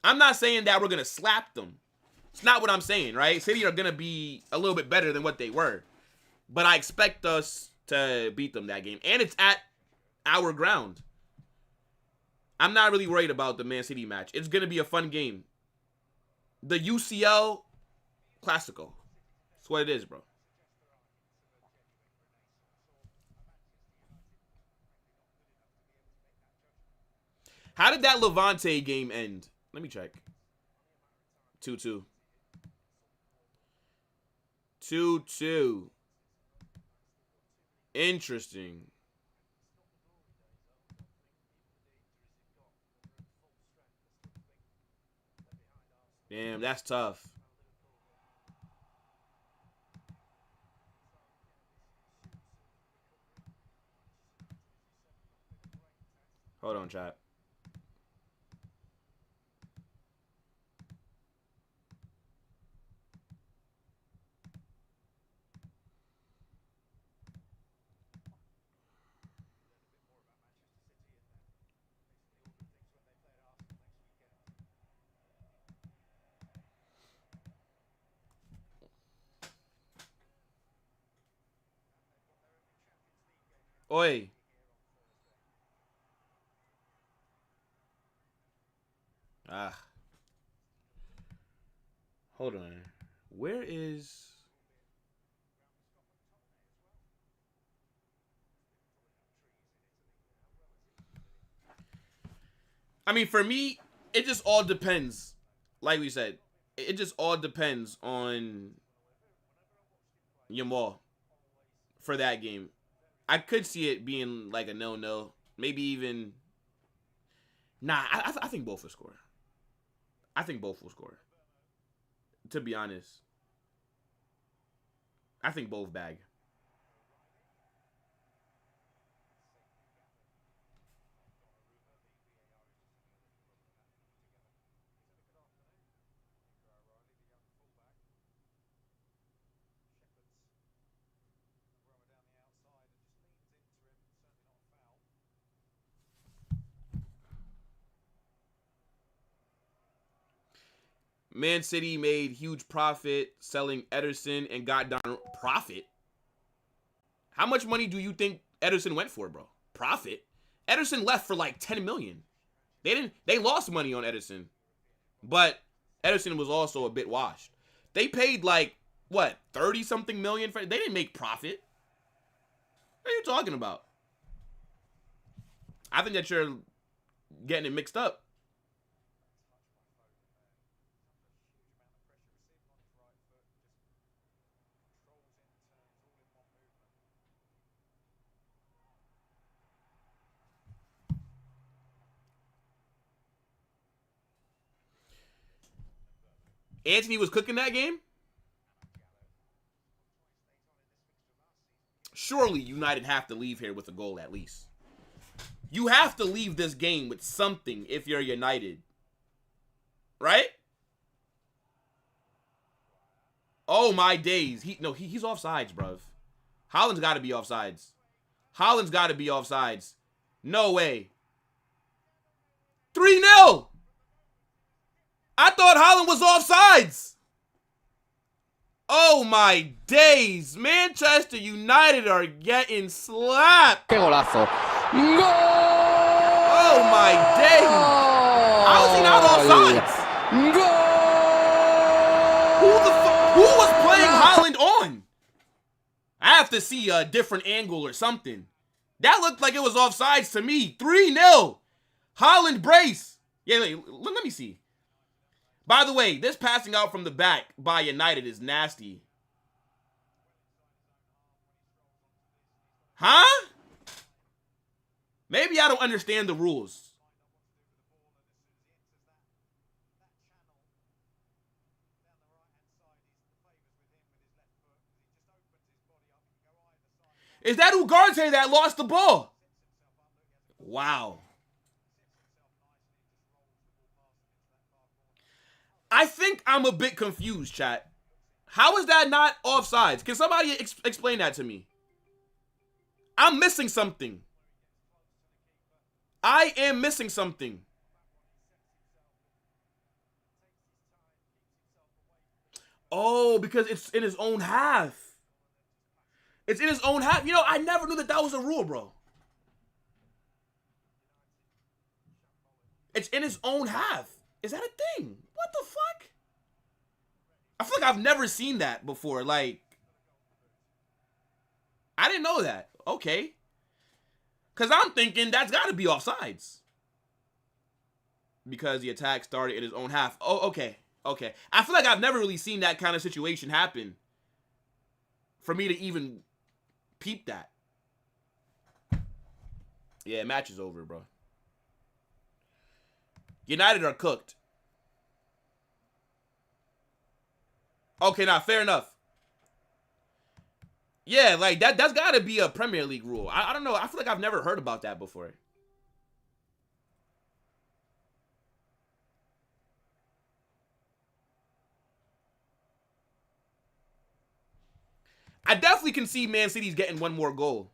I'm not saying that we're going to slap them. It's not what I'm saying, right? City are going to be a little bit better than what they were. But I expect us to beat them that game. And it's at our ground. I'm not really worried about the Man City match. It's going to be a fun game. The UCL Classico. That's what it is, bro. How did that Levante game end? Let me check. 2-2. 2-2. Interesting. Damn, that's tough. Hold on, chat. Oi. Ah. Hold on. Where is... I mean, for me, it just all depends. Like we said, it just all depends on Yamal for that game. I could see it being like a no-no. Maybe even... Nah, I think both will score. I think both will score. To be honest. I think both bag. Man City made huge profit selling Ederson and got down profit. How much money do you think Ederson went for, bro? Profit? Ederson left for like 10 million. They lost money on Ederson. But Ederson was also a bit washed. They paid like what, 30 something million for it? They didn't make profit. What are you talking about? I think that you're getting it mixed up. Anthony was cooking that game? Surely United have to leave here with a goal at least. You have to leave this game with something if you're United. Right? Oh my days. He's offsides, bruv. Haaland's got to be offsides. Haaland's got to be offsides. No way. 3-0. I thought Haaland was offsides. Oh my days. Manchester United are getting slapped. ¡Qué golazo! ¡Gol! Oh my days. How is he not offsides? ¡Gol! Who was playing Haaland on? I have to see a different angle or something. That looked like it was offsides to me. 3-0. Haaland brace. Yeah, let me see. By the way, this passing out from the back by United is nasty. Huh? Maybe I don't understand the rules. Is that Ugarte that lost the ball? Wow. I think I'm a bit confused, chat. How is that not offsides? Can somebody explain that to me? I'm missing something. I am missing something. Oh, because it's in his own half. It's in his own half. You know, I never knew that was a rule, bro. It's in his own half. Is that a thing? What the fuck? I feel like I've never seen that before. Like, I didn't know that. Okay. Because I'm thinking that's got to be offsides. Because the attack started in his own half. Oh, okay. Okay. I feel like I've never really seen that kind of situation happen for me to even peep that. Yeah, match is over, bro. United are cooked. Okay, now fair enough. Yeah, like that's got to be a Premier League rule. I don't know. I feel like I've never heard about that before. I definitely can see Man City's getting one more goal.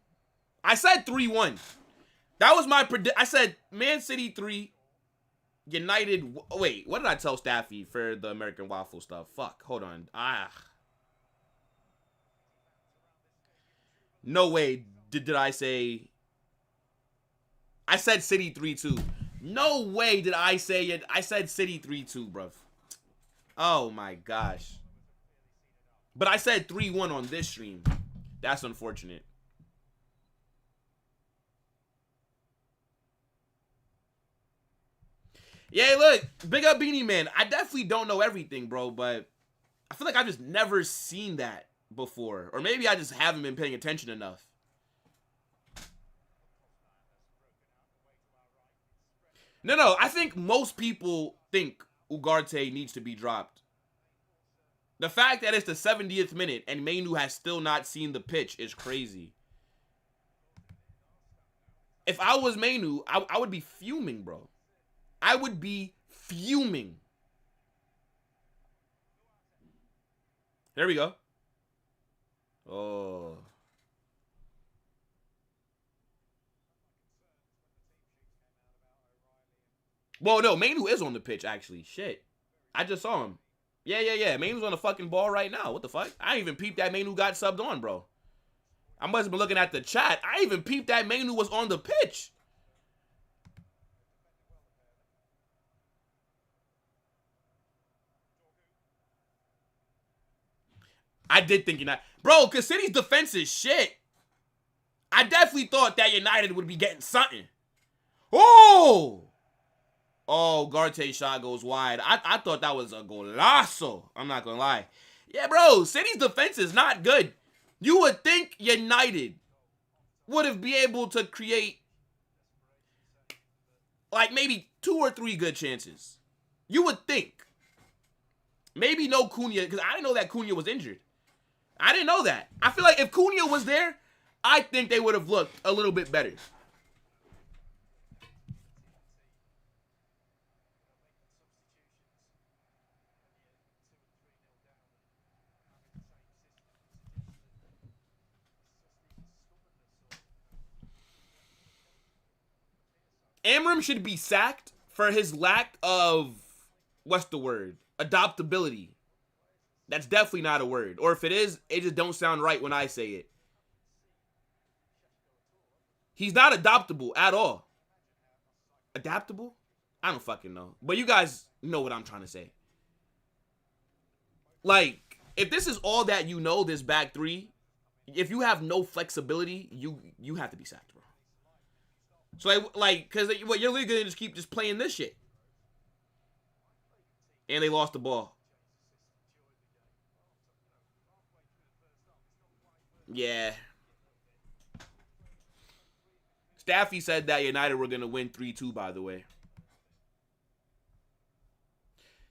I said 3-1. That was my predict. I said Man City 3, United. Wait, what did I tell Staffy for the American Waffle stuff? Fuck, hold on. No way did I say I said City 3-2. No way did I say it. I said City 3-2, bruv. Oh my gosh. But I said 3-1 on this stream. That's unfortunate. Yeah, look, big up Beanie Man. I definitely don't know everything, bro, but I feel like I've just never seen that before. Or maybe I just haven't been paying attention enough. No, I think most people think Ugarte needs to be dropped. The fact that it's the 70th minute and Mainu has still not seen the pitch is crazy. If I was Mainu, I would be fuming, bro. I would be fuming. There we go. Oh. Well, no, Mainu is on the pitch, actually. Shit. I just saw him. Yeah. Mainu's on the fucking ball right now. What the fuck? I ain't even peeped that Mainu got subbed on, bro. I must have been looking at the chat. I ain't even peeped that Mainu was on the pitch. I did think United. Bro, because City's defense is shit. I definitely thought that United would be getting something. Oh! Oh, Garte's shot goes wide. I thought that was a golazo. I'm not going to lie. Yeah, bro, City's defense is not good. You would think United would have been able to create like maybe 2 or 3 good chances. You would think. Maybe no Cunha, because I didn't know that Cunha was injured. I didn't know that. I feel like if Cunha was there, I think they would have looked a little bit better. Amram should be sacked for his lack of, what's the word? Adoptability. That's definitely not a word. Or if it is, it just don't sound right when I say it. He's not adoptable at all. Adaptable? I don't fucking know. But you guys know what I'm trying to say. Like, if this is all that you know, this back three, if you have no flexibility, you have to be sacked, bro. So, like, because what you're literally going to keep just playing this shit. And they lost the ball. Yeah. Staffy said that United were going to win 3-2, by the way.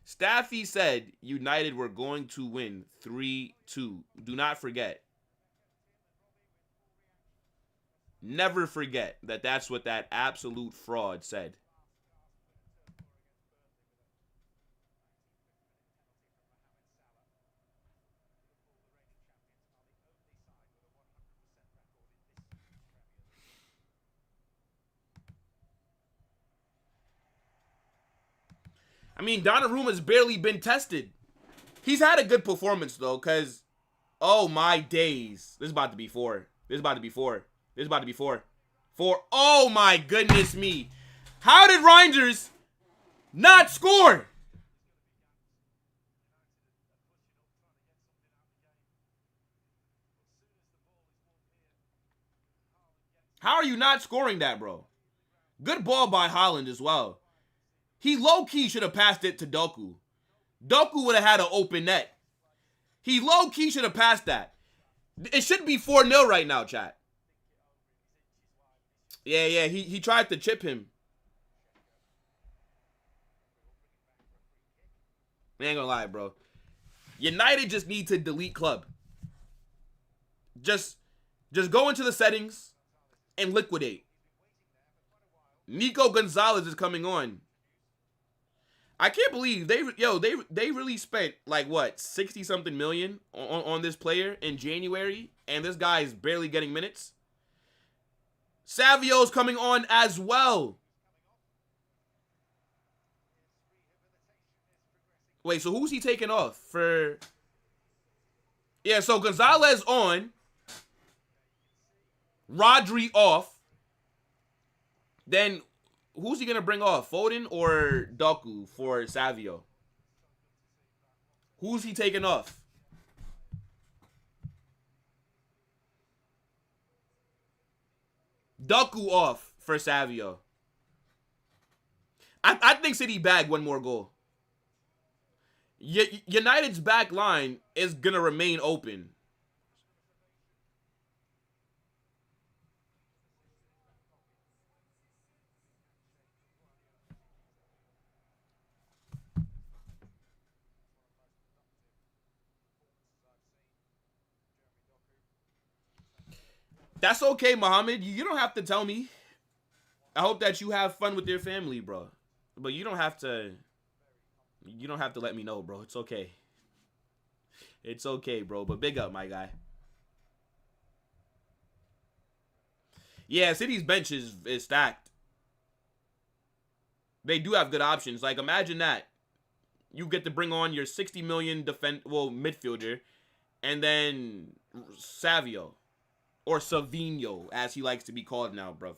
Staffy said United were going to win 3-2. Do not forget. Never forget that that's what that absolute fraud said. I mean, Donnarumma's barely been tested. He's had a good performance, though, because, oh, my days. This is about to be 4. This is about to be 4. This is about to be 4. 4. Oh, my goodness me. How did Reinders not score? How are you not scoring that, bro? Good ball by Haaland as well. He low-key should have passed it to Doku. Doku would have had an open net. He low-key should have passed that. It should be 4-0 right now, chat. Yeah, he tried to chip him. I ain't gonna lie, bro. United just need to delete club. Just go into the settings and liquidate. Nico Gonzalez is coming on. I can't believe they really spent like what 60-something million on this player in January, and this guy is barely getting minutes. Savio's coming on as well. Wait, so who's he taking off for? Yeah, so Gonzalez on, Rodri off, Then who's he gonna bring off? Foden or Doku for Savio? Who's he taking off? Doku off for Savio. I think City bagged one more goal. United's back line is gonna remain open. That's okay, Mohammed. You don't have to tell me. I hope that you have fun with your family, bro. But you don't have to. You don't have to let me know, bro. It's okay. It's okay, bro. But big up, my guy. Yeah, City's bench is stacked. They do have good options. Like, imagine that. You get to bring on your 60 million midfielder, and then Savio. Or Savinho, as he likes to be called now, bro.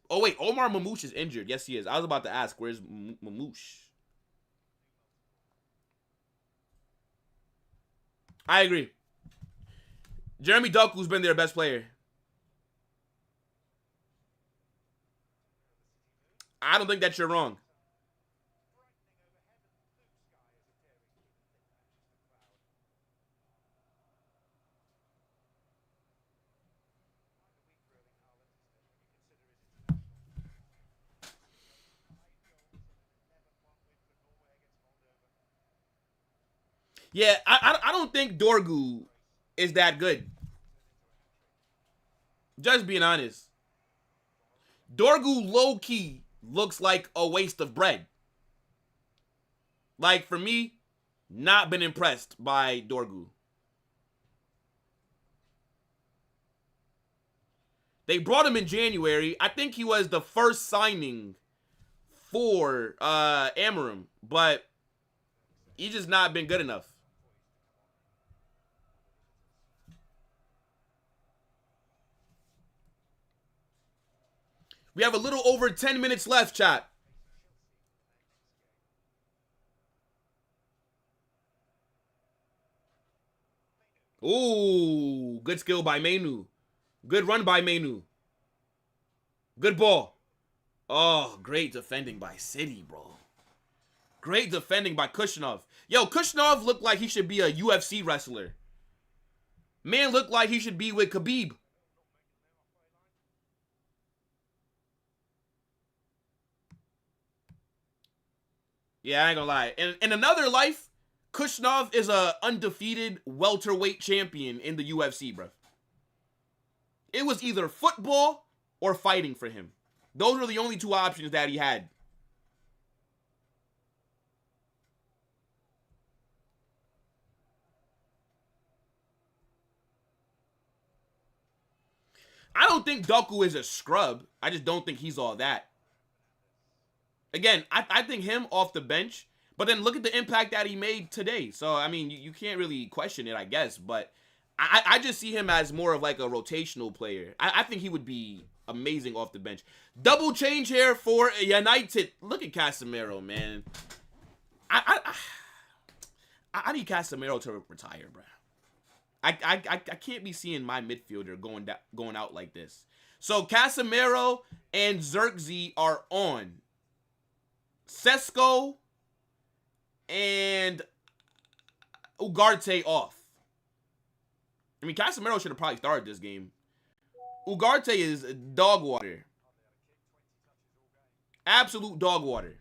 Oh wait, Omar Mamouche is injured. Yes, he is. I was about to ask, where's Mamouche? I agree. Jeremy Doku's been their best player. I don't think that you're wrong. Yeah, I don't think Dorgu is that good. Just being honest. Dorgu low-key looks like a waste of bread. Like, for me, not been impressed by Dorgu. They brought him in January. I think he was the first signing for Amarim, but he's just not been good enough. We have a little over 10 minutes left, chat. Ooh, good skill by Mainu. Good run by Mainu. Good ball. Oh, great defending by City, bro. Great defending by Kushnov. Yo, Kushnov looked like he should be a UFC wrestler. Man looked like he should be with Khabib. Yeah, I ain't gonna lie. In another life, Kushnov is a undefeated welterweight champion in the UFC, bro. It was either football or fighting for him. Those were the only two options that he had. I don't think Doku is a scrub. I just don't think he's all that. Again, I think him off the bench, but then look at the impact that he made today. So, I mean, you can't really question it, I guess. But I just see him as more of like a rotational player. I think he would be amazing off the bench. Double change here for United. Look at Casemiro, man. I need Casemiro to retire, bro. I can't be seeing my midfielder going out like this. So Casemiro and Xerxes are on. Sesko and Ugarte off. I mean, Casemiro should have probably started this game. Ugarte is dog water. Absolute dog water.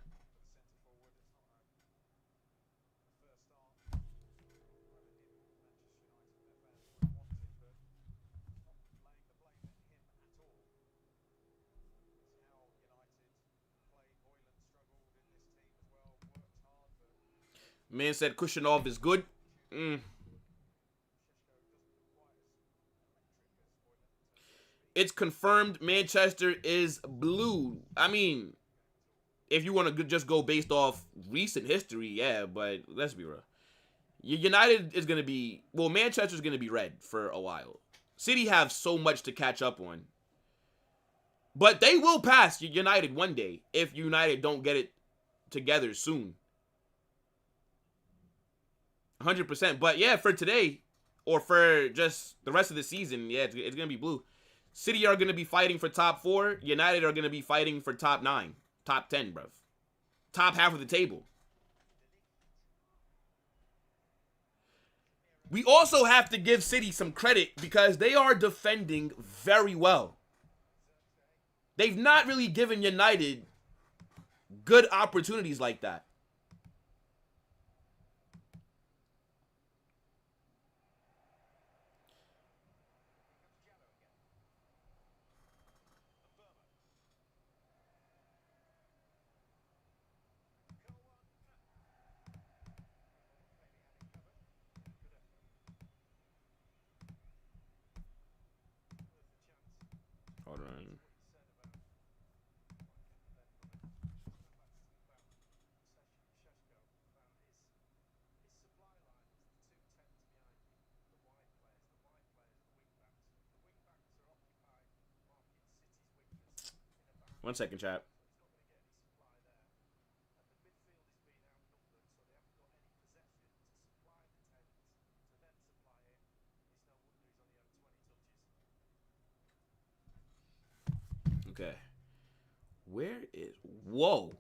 Man said Kushinov is good. It's confirmed Manchester is blue. I mean, if you want to just go based off recent history, yeah, but let's be real. United is going to be, well, Manchester's going to be red for a while. City have so much to catch up on. But they will pass United one day if United don't get it together soon. 100%. But yeah, for today, or for just the rest of the season, yeah, it's going to be blue. City are going to be fighting for top 4. United are going to be fighting for top 9. Top 10, bruv. Top half of the table. We also have to give City some credit because they are defending very well. They've not really given United good opportunities like that. Hold on. One second, chat. Okay. Where is... Whoa.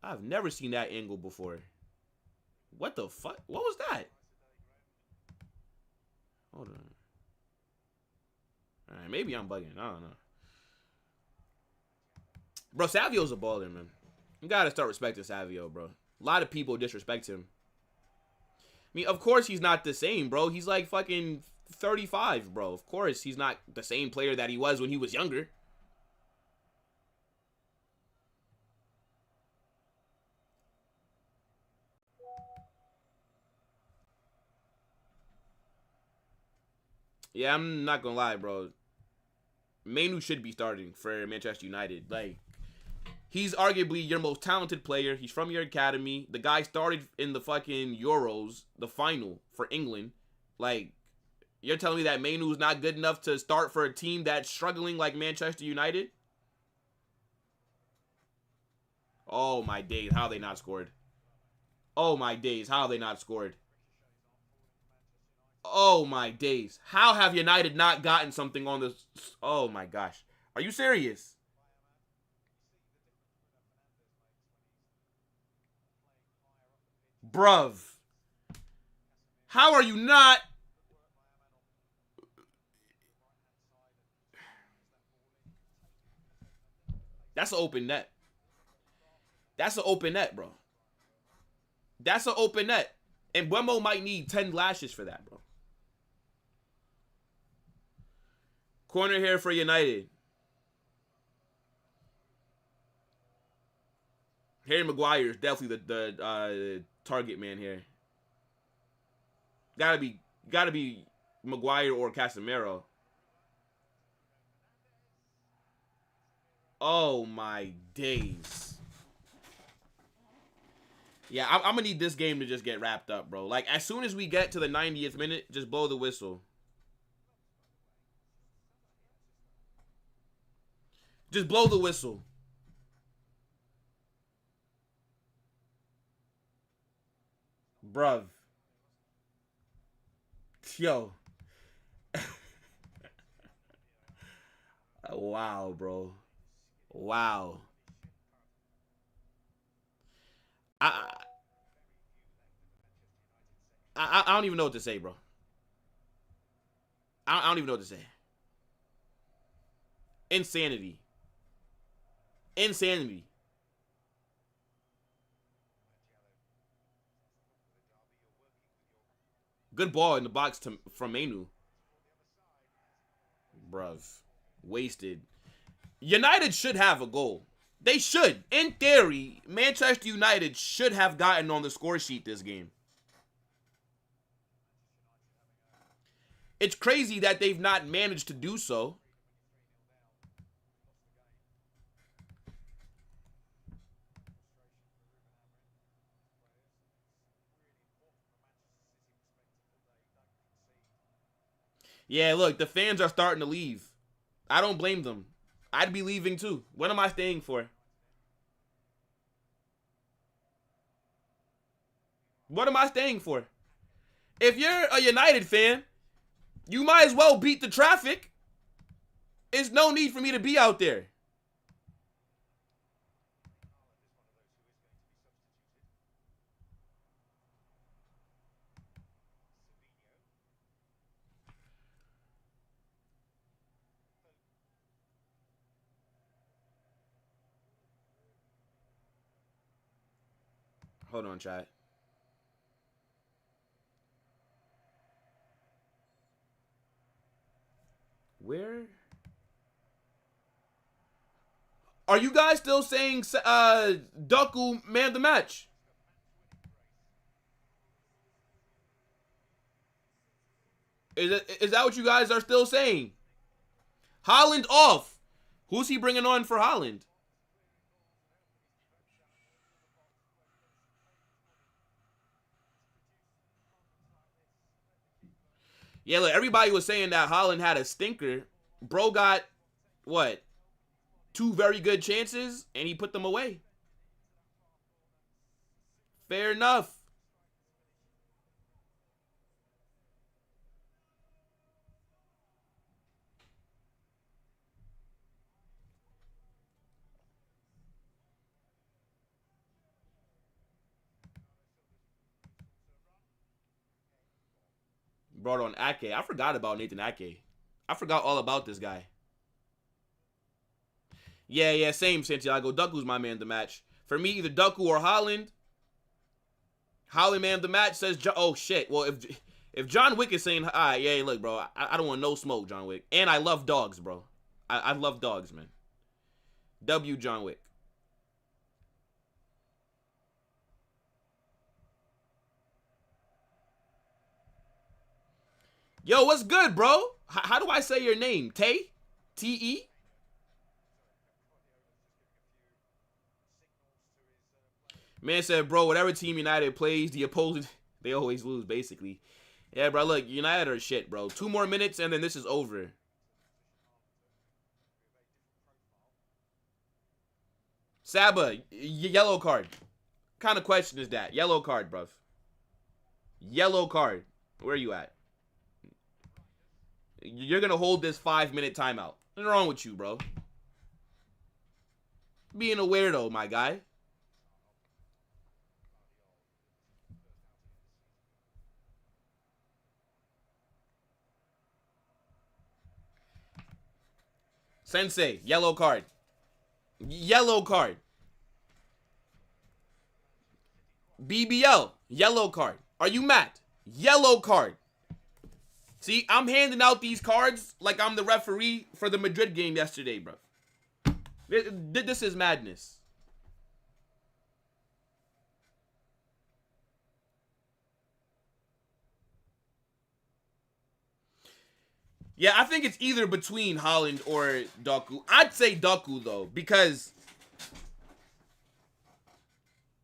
I've never seen that angle before. What the fuck? What was that? Hold on. Alright, maybe I'm bugging. I don't know. Bro, Savio's a baller, man. You gotta start respecting Savio, bro. A lot of people disrespect him. I mean, of course he's not the same, bro. He's like fucking 35, bro. Of course he's not the same player that he was when he was younger. Yeah, I'm not gonna lie, bro. Mainu should be starting for Manchester United. Like, he's arguably your most talented player. He's from your academy. The guy started in the fucking Euros, the final for England. Like, you're telling me that Mainu's not good enough to start for a team that's struggling like Manchester United? Oh my days, how they not scored? Oh my days, how they not scored? Oh my days. How have United not gotten something on this? Oh my gosh. Are you serious? Bruv. How are you not? That's an open net. That's an open net, bro. That's an open net. And Buemo might need 10 lashes for that, bro. Corner here for United. Harry Maguire is definitely the target man here. Gotta be Maguire or Casemiro. Oh my days. Yeah, I'm gonna need this game to just get wrapped up, bro. Like, as soon as we get to the 90th minute, just blow the whistle. Just blow the whistle. Bruv. Yo. Wow, bro. Wow. I don't even know what to say, bro. I don't even know what to say. Insanity. Insanity. Good ball in the box from Mainu. Bruv. Wasted. United should have a goal. They should. In theory, Manchester United should have gotten on the score sheet this game. It's crazy that they've not managed to do so. Yeah, look, the fans are starting to leave. I don't blame them. I'd be leaving too. What am I staying for? What am I staying for? If you're a United fan, you might as well beat the traffic. There's no need for me to be out there. Hold on, chat. Where? Are you guys still saying Doku man the match? Is that what you guys are still saying? Haaland off. Who's he bringing on for Haaland? Yeah, look, everybody was saying that Haaland had a stinker. Bro got, what, 2 very good chances, and he put them away. Fair enough. Brought on Ake. I forgot about Nathan Ake. I forgot all about this guy. Yeah, same, Santiago. Ducku's my man of the match. For me, either Ducku or Haaland. Haaland man of the match says, oh, shit. Well, if John Wick is saying, all right, yeah, look, bro, I don't want no smoke, John Wick. And I love dogs, bro. I love dogs, man. W, John Wick. Yo, what's good, bro? How do I say your name? Tay? T-E? Man said, bro, whatever team United plays, the opposing, they always lose, basically. Yeah, bro, look, United are shit, bro. 2 more minutes, and then this is over. Saba, yellow card. What kind of question is that? Yellow card, bruv. Yellow card. Where are you at? You're going to hold this 5-minute timeout. What's wrong with you, bro? Being a weirdo, my guy. Sensei, yellow card. Yellow card. BBL, yellow card. Are you mad? Yellow card. See, I'm handing out these cards like I'm the referee for the Madrid game yesterday, bro. This is madness. Yeah, I think it's either between Haaland or Doku. I'd say Doku, though, because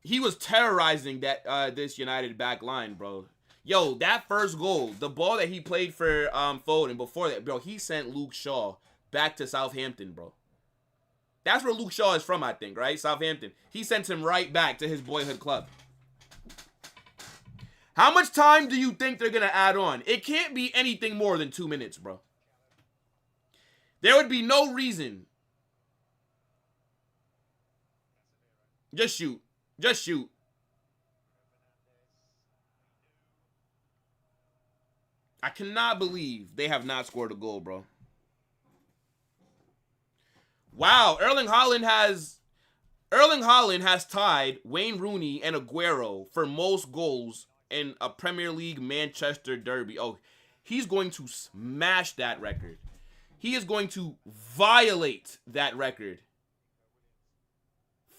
he was terrorizing that this United back line, bro. Yo, that first goal, the ball that he played for Foden before that, bro, he sent Luke Shaw back to Southampton, bro. That's where Luke Shaw is from, I think, right? Southampton. He sent him right back to his boyhood club. How much time do you think they're going to add on? It can't be anything more than 2 minutes, bro. There would be no reason. Just shoot. Just shoot. I cannot believe they have not scored a goal, bro. Wow, Erling Haaland has tied Wayne Rooney and Aguero for most goals in a Premier League Manchester derby. Oh, he's going to smash that record. He is going to violate that record.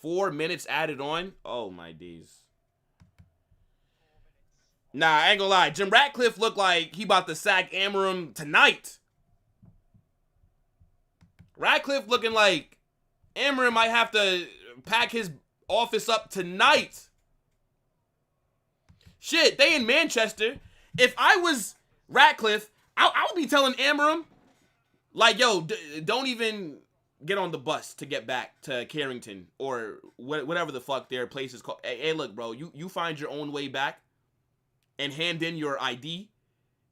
4 minutes added on? Oh, my days. Nah, I ain't gonna lie. Jim Ratcliffe looked like he about to sack Amorim tonight. Ratcliffe looking like Amorim might have to pack his office up tonight. Shit, they in Manchester. If I was Ratcliffe, I'll be telling Amarim, like, yo, don't even get on the bus to get back to Carrington or whatever the fuck their place is called. Hey, look, bro, you find your own way back and hand in your ID,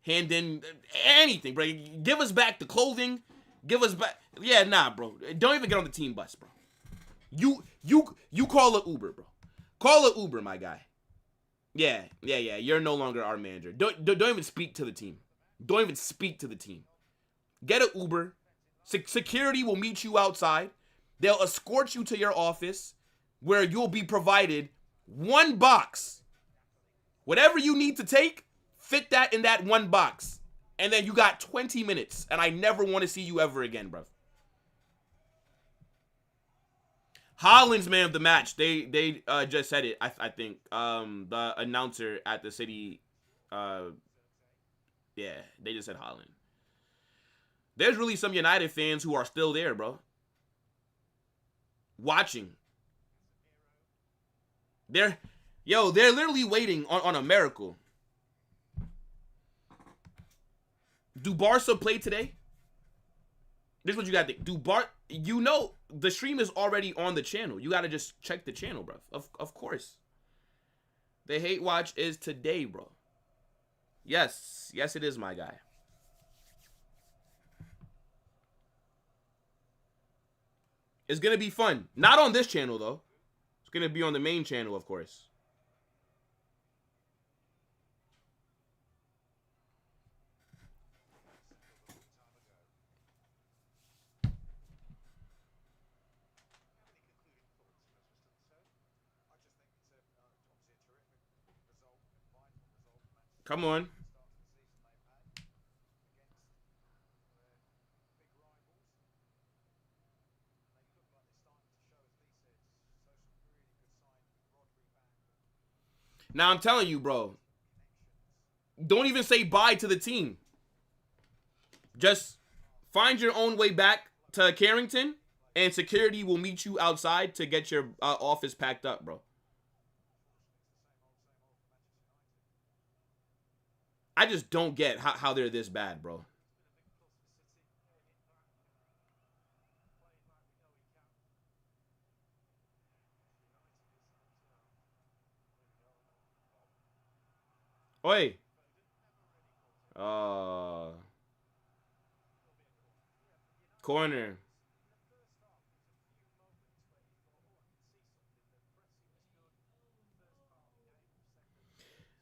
hand in anything, bro. Give us back the clothing, give us back. Yeah, nah, bro. Don't even get on the team bus, bro. You call an Uber, bro. Call an Uber, my guy. Yeah. You're no longer our manager. Don't even speak to the team. Don't even speak to the team. Get an Uber. Security will meet you outside. They'll escort you to your office where you'll be provided one box. Whatever you need to take, fit that in that one box. And then you got 20 minutes. And I never want to see you ever again, bro. Holland's man of the match. They just said it, I think. The announcer at the city, yeah, they just said Holland. There's really some United fans who are still there, bro. Watching. They're literally waiting on a miracle. Do Barca play today? This is what you gotta think. The stream is already on the channel. You gotta just check the channel, bro. Of course. The hate watch is today, bro. Yes, it is, my guy. It's gonna be fun. Not on this channel, though. It's gonna be on the main channel, of course. Come on. Now, I'm telling you, bro. Don't even say bye to the team. Just find your own way back to Carrington, and security will meet you outside to get your office packed up, bro. I just don't get how they're this bad, bro. Oi. Corner.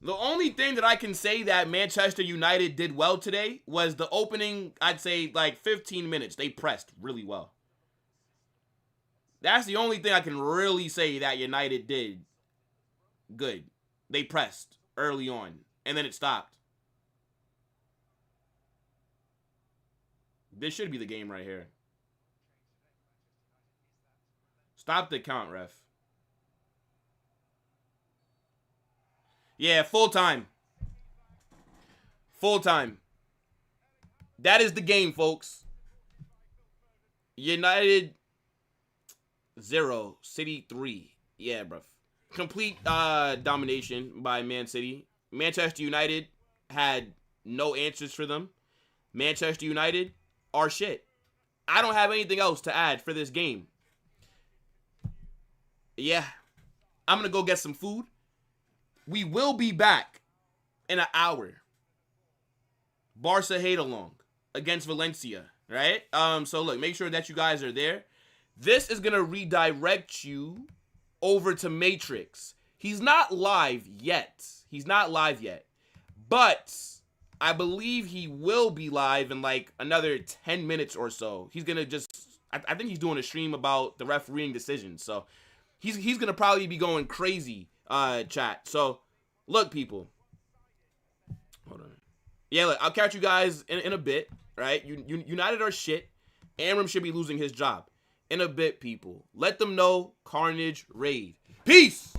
The only thing that I can say that Manchester United did well today was the opening, I'd say, like 15 minutes. They pressed really well. That's the only thing I can really say that United did good. They pressed early on, and then it stopped. This should be the game right here. Stop the count, ref. Yeah, full time. Full time. That is the game, folks. United 0, City 3. Yeah, bruv. Complete domination by Man City. Manchester United had no answers for them. Manchester United are shit. I don't have anything else to add for this game. Yeah. I'm going to go get some food. We will be back in an hour. Barca hate along against Valencia, right? So look, make sure that you guys are there. This is going to redirect you over to Matrix. He's not live yet. But I believe he will be live in like another 10 minutes or so. He's going to just, I think he's doing a stream about the refereeing decisions. So he's going to probably be going crazy, chat. So look, people. Hold on. Yeah, look, I'll catch you guys in a bit, right? United are shit. Amram should be losing his job. In a bit, people. Let them know Carnage raid. Peace!